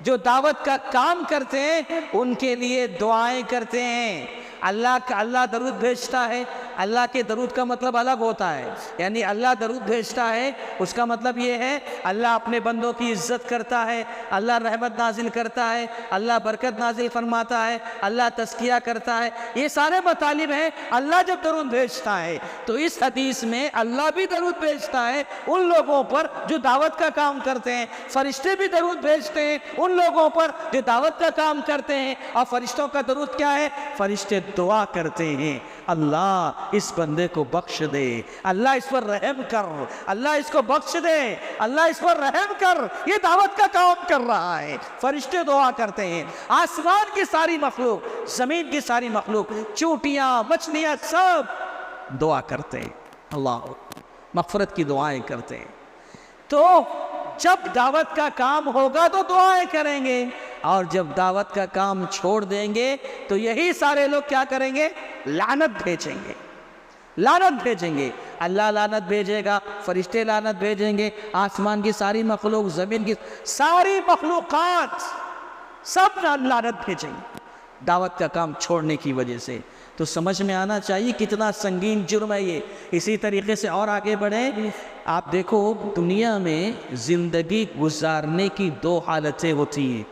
جو دعوت کا کام کرتے ہیں، ان کے لیے دعائیں کرتے ہیں۔ اللہ درود بھیجتا ہے۔ اللہ کے درود کا مطلب الگ ہوتا ہے، یعنی اللہ درود بھیجتا ہے، اس کا مطلب یہ ہے اللہ اپنے بندوں کی عزت کرتا ہے، اللہ رحمت نازل کرتا ہے، اللہ برکت نازل فرماتا ہے، اللہ تزکیہ کرتا ہے۔ یہ سارے مطالب ہیں اللہ جب درود بھیجتا ہے۔ تو اس حدیث میں اللہ بھی درود بھیجتا ہے ان لوگوں پر جو دعوت کا کام کرتے ہیں، فرشتے بھی درود بھیجتے ہیں ان لوگوں پر جو دعوت کا کام کرتے ہیں۔ اور فرشتوں کا درود کیا ہے؟ فرشتے دعا کرتے ہیں، اللہ اس بندے کو بخش دے، اللہ اس پر رحم کر، اللہ اس کو بخش دے، اللہ اس پر رحم کر۔ یہ دعوت کا کام کر رہا ہے، فرشتے دعا کرتے ہیں۔ آسمان کی ساری مخلوق، زمین کی ساری مخلوق، چونٹیاں، مچھلیاں، سب دعا کرتے ہیں، اللہ مغفرت کی دعائیں کرتے ہیں۔ تو جب دعوت کا کام ہوگا تو دعائیں کریں گے، اور جب دعوت کا کام چھوڑ دیں گے تو یہی سارے لوگ کیا کریں گے؟ لعنت بھیجیں گے، لعنت بھیجیں گے۔ اللہ لعنت بھیجے گا، فرشتے لعنت بھیجیں گے، آسمان کی ساری مخلوق، زمین کی ساری مخلوقات سب لعنت بھیجیں گے دعوت کا کام چھوڑنے کی وجہ سے۔ تو سمجھ میں آنا چاہیے کتنا سنگین جرم ہے یہ۔ اسی طریقے سے اور آگے بڑھیں، آپ دیکھو دنیا میں زندگی گزارنے کی دو حالتیں ہوتی ہیں۔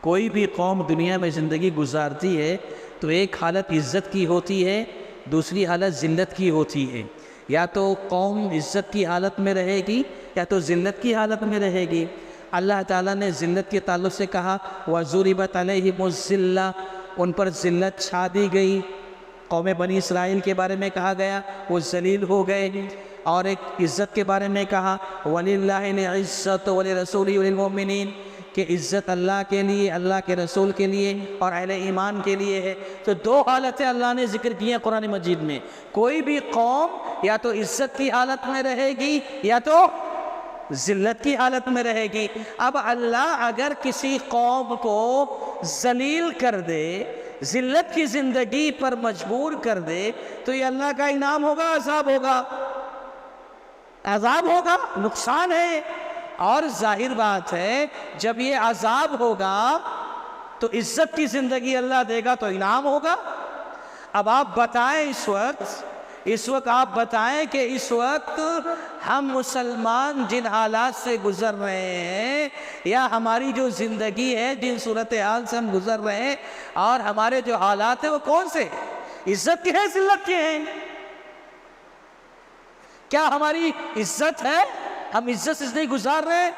کوئی بھی قوم دنیا میں زندگی گزارتی ہے تو ایک حالت عزت کی ہوتی ہے، دوسری حالت ذلت کی ہوتی ہے۔ یا تو قوم عزت کی حالت میں رہے گی یا تو ذلت کی حالت میں رہے گی۔ اللہ تعالیٰ نے ذلت کے تعلق سے کہا وَضُرِبَتْ عَلَيْهِمُ الذِّلَّةُ، ان پر ذلت چھا دی گئی۔ قوم بنی اسرائیل کے بارے میں کہا گیا وہ ذلیل ہو گئے۔ اور ایک عزت کے بارے میں کہا وَلِلَّهِ الْعِزَّةُ وَلِرَسُولِهِ وَلِلْمُؤْمِنِينَ، کہ عزت اللہ کے لیے، اللہ کے رسول کے لیے اور اہل ایمان کے لیے ہے۔ تو دو حالتیں اللہ نے ذکر کی ہیں قرآن مجید میں۔ کوئی بھی قوم یا تو عزت کی حالت میں رہے گی یا تو ذلت کی حالت میں رہے گی۔ اب اللہ اگر کسی قوم کو ذلیل کر دے، ذلت کی زندگی پر مجبور کر دے، تو یہ اللہ کا انعام ہوگا، عذاب ہوگا؟ عذاب ہوگا، نقصان ہے۔ اور ظاہر بات ہے جب یہ عذاب ہوگا تو عزت کی زندگی اللہ دے گا تو انعام ہوگا۔ اب آپ بتائیں اس وقت آپ بتائیں کہ اس وقت ہم مسلمان جن حالات سے گزر رہے ہیں، یا ہماری جو زندگی ہے جن صورتحال سے ہم گزر رہے ہیں، اور ہمارے جو حالات ہیں وہ کون سے؟ عزت کے ہیں، ذلت کے ہیں؟ کیا ہماری عزت ہے؟ ہم عزت سے نہیں گزار رہے؟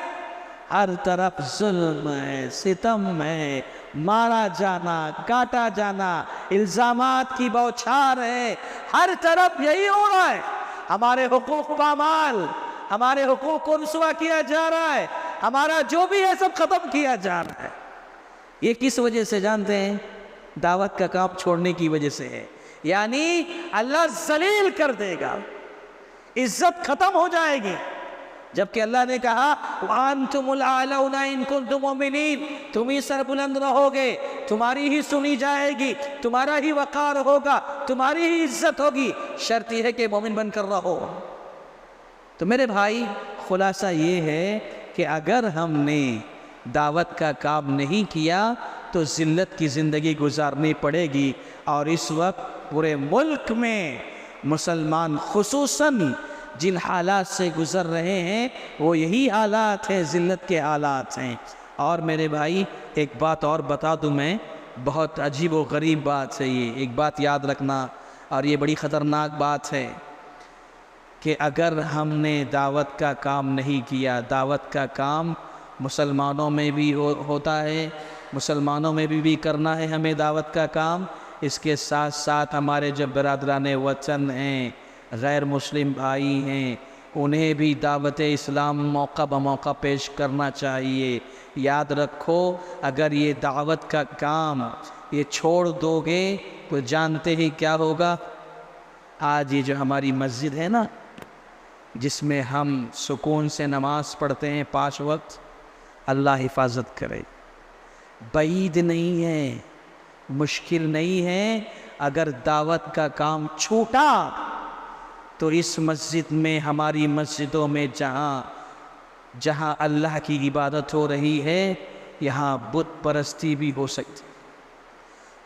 ہر طرف ظلم ہے، ستم ہے، مارا جانا، کاٹا جانا، الزامات کی بوچھار ہے، ہر طرف یہی ہو رہا ہے۔ ہمارے حقوق پامال، ہمارے حقوق کو رسوا کیا جا رہا ہے، ہمارا جو بھی ہے سب ختم کیا جا رہا ہے۔ یہ کس وجہ سے جانتے ہیں؟ دعوت کا کام چھوڑنے کی وجہ سے ہے۔ یعنی اللہ ذلیل کر دے گا، عزت ختم ہو جائے گی۔ جبکہ اللہ نے کہا وَأَنْتُمُ الْأَعْلَوْنَ إِن كُنتُم مُؤْمِنِينَ، تم ہی سربلند رہو گے، تمہاری ہی سنی جائے گی، تمہارا ہی وقار ہوگا، تمہاری ہی عزت ہوگی، شرط یہ ہے کہ مومن بن کر رہو۔ تو میرے بھائی خلاصہ یہ ہے کہ اگر ہم نے دعوت کا کام نہیں کیا تو ذلت کی زندگی گزارنی پڑے گی۔ اور اس وقت پورے ملک میں مسلمان خصوصاً جن حالات سے گزر رہے ہیں وہ یہی حالات ہیں، ذلت کے حالات ہیں۔ اور میرے بھائی ایک بات اور بتا دوں میں، بہت عجیب و غریب بات ہے یہ، ایک بات یاد رکھنا، اور یہ بڑی خطرناک بات ہے کہ اگر ہم نے دعوت کا کام نہیں کیا، دعوت کا کام مسلمانوں میں بھی ہوتا ہے، مسلمانوں میں بھی کرنا ہے ہمیں دعوت کا کام، اس کے ساتھ ساتھ ہمارے جو برادران وطن ہیں، غیر مسلم بھائی ہیں، انہیں بھی دعوت اسلام موقع بموقع پیش کرنا چاہیے۔ یاد رکھو اگر یہ دعوت کا کام یہ چھوڑ دو گے تو جانتے ہی کیا ہوگا. آج یہ جو ہماری مسجد ہے نا جس میں ہم سکون سے نماز پڑھتے ہیں 5 وقت، اللہ حفاظت کرے. بعید نہیں ہے، مشکل نہیں ہے. اگر دعوت کا کام چھوٹا تو اس مسجد میں، ہماری مسجدوں میں جہاں اللہ کی عبادت ہو رہی ہے، یہاں بت پرستی بھی ہو سکتی،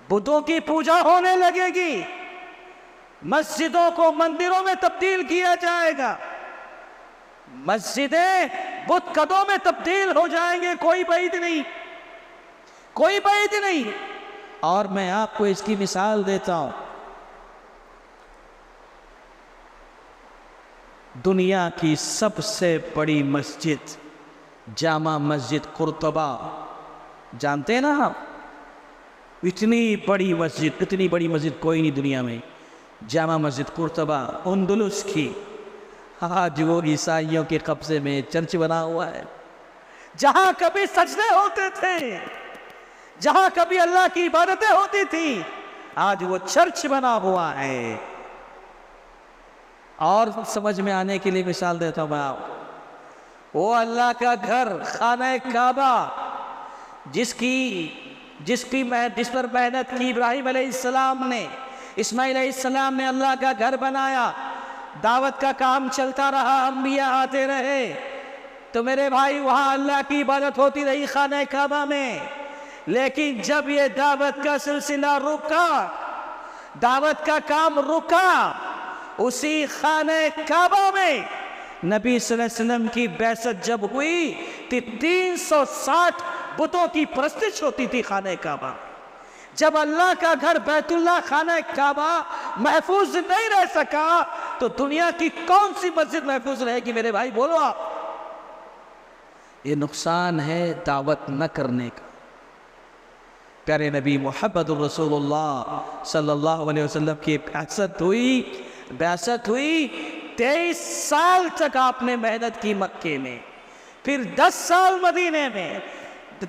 بتوں کی پوجا ہونے لگے گی، مسجدوں کو مندروں میں تبدیل کیا جائے گا، مسجدیں بت قدوں میں تبدیل ہو جائیں گے. کوئی بعید نہیں، کوئی بعید نہیں. اور میں آپ کو اس کی مثال دیتا ہوں. دنیا کی سب سے بڑی مسجد جامع مسجد قرطبہ، جانتے ہیں نا آپ؟ اتنی بڑی مسجد کوئی نہیں دنیا میں. جامع مسجد قرطبہ اندلس کی، آج وہ عیسائیوں کے قبضے میں چرچ بنا ہوا ہے. جہاں کبھی سجدے ہوتے تھے، جہاں کبھی اللہ کی عبادتیں ہوتی تھیں، آج وہ چرچ بنا ہوا ہے. اور سمجھ میں آنے کے لیے مثال دیتا ہوں میں آپ کو. وہ اللہ کا گھر خانہ کعبہ جس پر محنت کی ابراہیم علیہ السلام نے، اسماعیل علیہ السلام نے اللہ کا گھر بنایا، دعوت کا کام چلتا رہا، انبیاء آتے رہے، تو میرے بھائی وہاں اللہ کی عبادت ہوتی رہی خانہ کعبہ میں. لیکن جب یہ دعوت کا سلسلہ رکا، دعوت کا کام رکا، اسی خانہ کعبہ میں نبی صلی اللہ علیہ وسلم کی بعثت جب ہوئی تو 360 بتوں کی پرستش ہوتی تھی خانہ کعبہ. جب اللہ کا گھر بیت اللہ خانہ کعبہ محفوظ نہیں رہ سکا تو دنیا کی کون سی مسجد محفوظ رہے گی میرے بھائی؟ بولو آپ. یہ نقصان ہے دعوت نہ کرنے کا. پیارے نبی محمد الرسول اللہ صلی اللہ علیہ وسلم کی بعثت ہوئی 23 سال تک آپ نے محنت کی مکے میں، پھر 10 سال مدینے میں،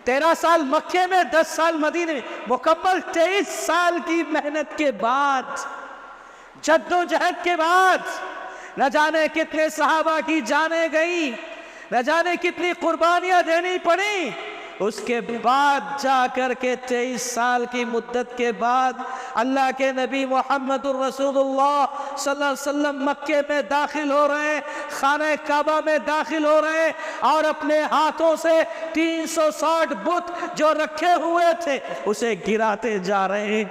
13 سال مکے میں، 10 سال مدینے میں، مکمل 23 سال کی محنت کے بعد، جد و جہد کے بعد، نہ جانے کتنے صحابہ کی جانیں گئی، نہ جانے کتنی قربانیاں دینی پڑی. اس کے بعد جا کر کے 23 سال کی مدت کے بعد اللہ کے نبی محمد الرسول اللہ صلی اللہ علیہ وسلم مکے میں داخل ہو رہے ہیں، خانہ کعبہ میں داخل ہو رہے ہیں، اور اپنے ہاتھوں سے 360 بت جو رکھے ہوئے تھے اسے گراتے جا رہے ہیں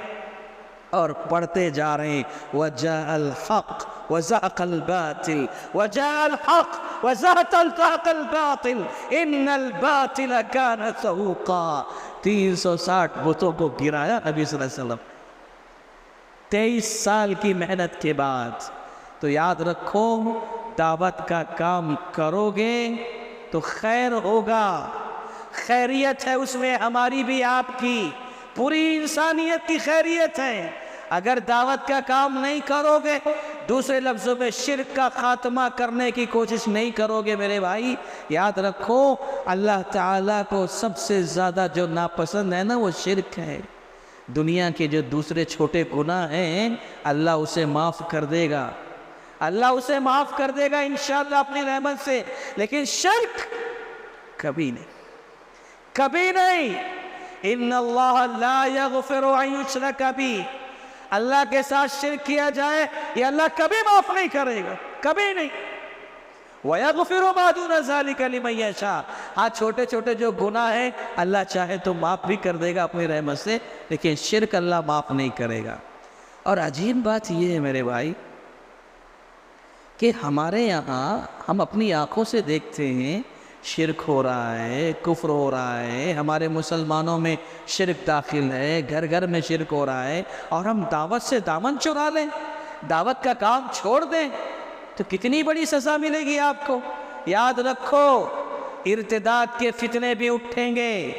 اور پڑھتے جا رہے ہیں. وَجَاءَ الْحَقُّ وَزَهَقَ الْبَاطِلُ وَجَاءَ الْحَقُّ وَزَهَقَ الْبَاطِلُ إِنَّ الْبَاطِلَ كَانَ زَهُوقًا. 360 بتوں کو گرایا نبی صلی اللہ علیہ وسلم 23 سال کی محنت کے بعد. تو یاد رکھو، دعوت کا کام کرو گے تو خیر ہوگا، خیریت ہے اس میں، ہماری بھی آپ کی، پوری انسانیت کی خیریت ہے. اگر دعوت کا کام نہیں کرو گے، دوسرے لفظوں میں شرک کا خاتمہ کرنے کی کوشش نہیں کرو گے میرے بھائی، یاد رکھو اللہ تعالیٰ کو سب سے زیادہ جو ناپسند ہے نا وہ شرک ہے. دنیا کے جو دوسرے چھوٹے گناہ ہیں اللہ اسے معاف کر دے گا، اللہ اسے معاف کر دے گا انشاءاللہ اپنی رحمت سے، لیکن شرک کبھی نہیں، کبھی نہیں. ان اللہ لا یغفر ان یشرک بہ، اللہ کے ساتھ شرک کیا جائے یہ اللہ کبھی معاف نہیں کرے گا، کبھی نہیں. وَيَغْفِرُ مَا دُونَ ذَلِكَ لِمَن يَشَاءُ. ہاں چھوٹے چھوٹے جو گناہ ہیں اللہ چاہے تو معاف بھی کر دے گا اپنی رحمت سے، لیکن شرک اللہ معاف نہیں کرے گا. اور عجیب بات یہ ہے میرے بھائی کہ ہمارے یہاں ہم اپنی آنکھوں سے دیکھتے ہیں شرک ہو رہا ہے، کفر ہو رہا ہے، ہمارے مسلمانوں میں شرک داخل ہے، گھر گھر میں شرک ہو رہا ہے، اور ہم دعوت سے دامن چرا لیں، دعوت کا کام چھوڑ دیں تو کتنی بڑی سزا ملے گی آپ کو. یاد رکھو ارتداد کے فتنے بھی اٹھیں گے.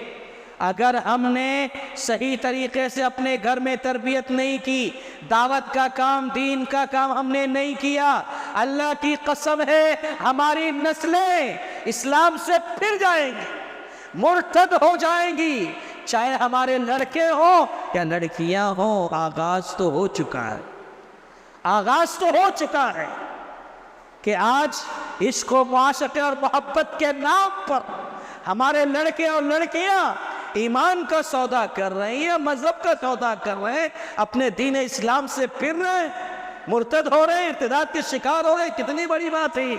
اگر ہم نے صحیح طریقے سے اپنے گھر میں تربیت نہیں کی، دعوت کا کام، دین کا کام ہم نے نہیں کیا، اللہ کی قسم ہے ہماری نسلیں اسلام سے پھر جائیں گی، مرتد ہو جائیں گی، چاہے ہمارے لڑکے ہوں یا لڑکیاں ہوں، آغاز تو ہو چکا ہے، آغاز تو ہو چکا ہے کہ آج عشق و معاشقے اور محبت کے نام پر ہمارے لڑکے اور لڑکیاں ایمان کا سودا کر رہے ہیں، مذہب کا سودا کر رہے ہیں، اپنے دین اسلام سے پھر رہے ہیں، مرتد ہو رہے ہیں، ارتداد کے شکار ہو رہے ہیں۔ کتنی بڑی بات ہے۔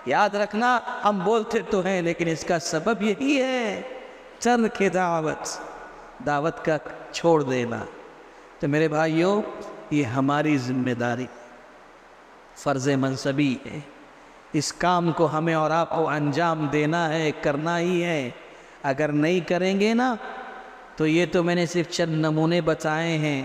یاد رکھنا، ہم بولتے تو ہیں لیکن اس کا سبب یہی ہے ترک دعوت کا چھوڑ دینا۔ تو میرے بھائیوں، یہ ہماری ذمہ داری، فرض منصبی ہے، اس کام کو ہمیں اور آپ کو انجام دینا ہے، کرنا ہی ہے۔ اگر نہیں کریں گے نا تو یہ تو میں نے صرف چند نمونے بتائے ہیں،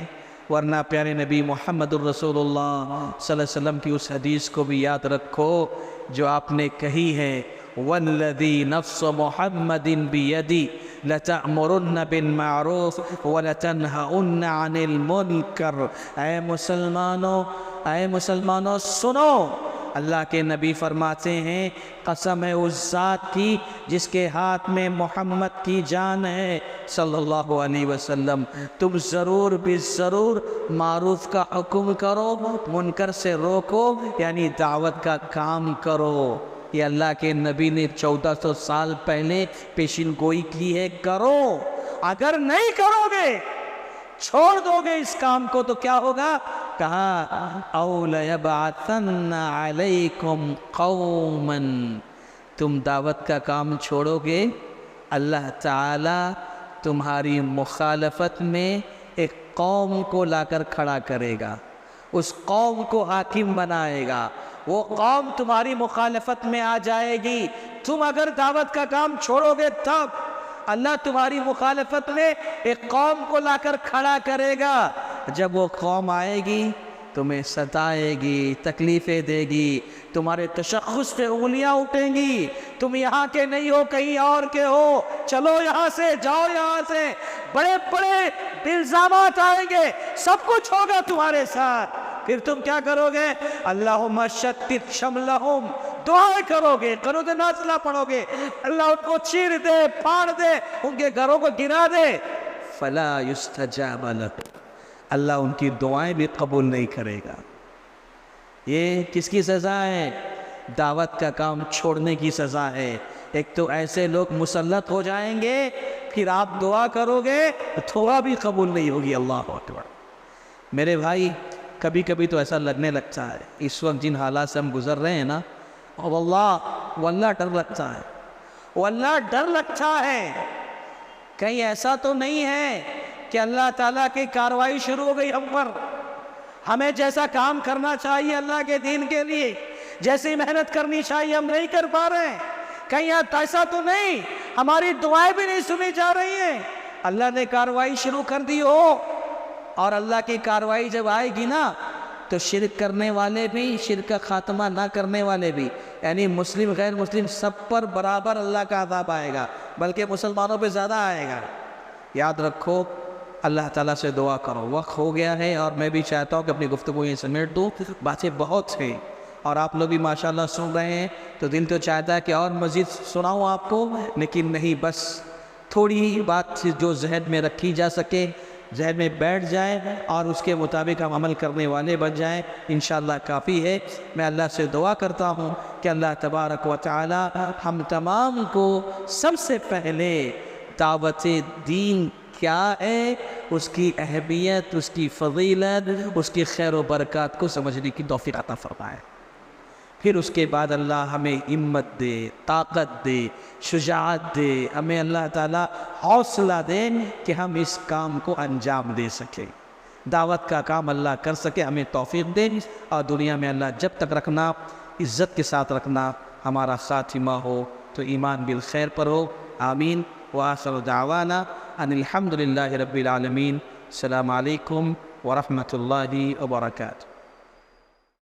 ورنہ پیارے نبی محمد الرسول اللہ صلی اللہ علیہ وسلم کی اس حدیث کو بھی یاد رکھو جو آپ نے کہی ہے، وَالَّذِي نَفْسُ مُحَمَّدٍ بِيَدِهِ لَتَأْمُرُنَّ بِالْمَعْرُوفِ وَلَتَنْهَؤُنَّ عَنِ الْمُنْكَرِ۔ اے مسلمانوں سنو، اللہ کے نبی فرماتے ہیں، قسم ہے اس ذات کی جس کے ہاتھ میں محمد کی جان ہے صلی اللہ علیہ وسلم، تم ضرور بھی ضرور معروف کا حکم کرو، منکر سے روکو، یعنی دعوت کا کام کرو۔ یہ اللہ کے نبی نے 1400 سال پہلے پیشین گوئی کی ہے، کرو۔ اگر نہیں کرو گے، چھوڑ دو گے اس کام کو تو کیا ہوگا؟ کہا اَوْ لَيَبْعَثَنَّ عَلَيْكُمْ قَوْمًا، تم دعوت کا کام چھوڑو گے، اللہ تعالی تمہاری مخالفت میں ایک قوم کو لا کر کھڑا کرے گا، اس قوم کو حاکم بنائے گا، وہ قوم تمہاری مخالفت میں آ جائے گی۔ تم اگر دعوت کا کام چھوڑو گے تب اللہ تمہاری مخالفت میں ایک قوم کو لا کر کھڑا کرے گا۔ جب وہ قوم آئے گی تمہیں ستائے گی، تکلیفیں دے گی، تمہارے تشخص پہ انگلیاں اٹھیں گی، تم یہاں کے نہیں ہو، کہیں اور کے ہو، چلو یہاں سے، جاؤ یہاں سے، بڑے بڑے الزامات آئیں گے، سب کچھ ہوگا تمہارے ساتھ۔ پھر تم کیا کرو گے؟ اللہم شتت شملہم، دعائیں کرو گے، قنوت نازلہ پڑھو گے، اللہ ان کو چیر دے، پھاڑ دے، ان کے گھروں کو گرا دے۔ فلا یستجاب لکم، اللہ ان کی دعائیں بھی قبول نہیں کرے گا۔ یہ کس کی سزا ہے؟ دعوت کا کام چھوڑنے کی سزا ہے۔ ایک تو ایسے لوگ مسلط ہو جائیں گے، پھر آپ دعا کرو گے دعا بھی قبول نہیں ہوگی۔ اللہ اکبر۔ میرے بھائی، کبھی کبھی تو ایسا لگنے لگتا ہے اس وقت جن حالات سے ہم گزر رہے ہیں نا، واللہ ڈر لگتا ہے، واللہ ڈر لگتا ہے، کہیں ایسا تو نہیں ہے کہ اللہ تعالیٰ کی کارروائی شروع ہو گئی ہم پر۔ ہمیں جیسا کام کرنا چاہیے اللہ کے دین کے لیے، جیسی محنت کرنی چاہیے ہم نہیں کر پا رہے ہیں، کہیں ایسا تو نہیں ہماری دعائیں بھی نہیں سنی جا رہی ہیں، اللہ نے کارروائی شروع کر دی ہو۔ اور اللہ کی کارروائی جب آئے گی نا تو شرک کرنے والے بھی، شرک کا خاتمہ نہ کرنے والے بھی، یعنی مسلم غیر مسلم سب پر برابر اللہ کا عذاب آئے گا، بلکہ مسلمانوں پہ زیادہ آئے گا۔ یاد رکھو، اللہ تعالیٰ سے دعا کرو۔ وقت ہو گیا ہے اور میں بھی چاہتا ہوں کہ اپنی گفتگو یہ سمیٹ دوں، باتیں بہت ہیں اور آپ لوگ بھی ماشاءاللہ سن رہے ہیں، تو دل تو چاہتا ہے کہ اور مزید سناؤں آپ کو، لیکن نہیں، بس تھوڑی ہی بات جو ذہن میں رکھی جا سکے، ذہن میں بیٹھ جائے اور اس کے مطابق ہم عمل کرنے والے بن جائیں، انشاءاللہ کافی ہے۔ میں اللہ سے دعا کرتا ہوں کہ اللہ تبارک و تعالی ہم تمام کو سب سے پہلے دعوت دین کیا ہے، اس کی اہمیت، اس کی فضیلت، اس کی خیر و برکات کو سمجھنے کی توفیق عطا فرمائے۔ پھر اس کے بعد اللہ ہمیں ہمت دے، طاقت دے، شجاعت دے، ہمیں اللہ تعالیٰ حوصلہ دے کہ ہم اس کام کو انجام دے سکیں، دعوت کا کام اللہ کر سکے، ہمیں توفیق دے، اور دنیا میں اللہ جب تک رکھنا، عزت کے ساتھ رکھنا، ہمارا خاتمہ ہو تو ایمان بالخیر پر ہو۔ آمین۔ وآخر دعوانا ان الحمد للہ رب العالمین۔ السلام علیکم ورحمۃ اللہ وبرکاتہ۔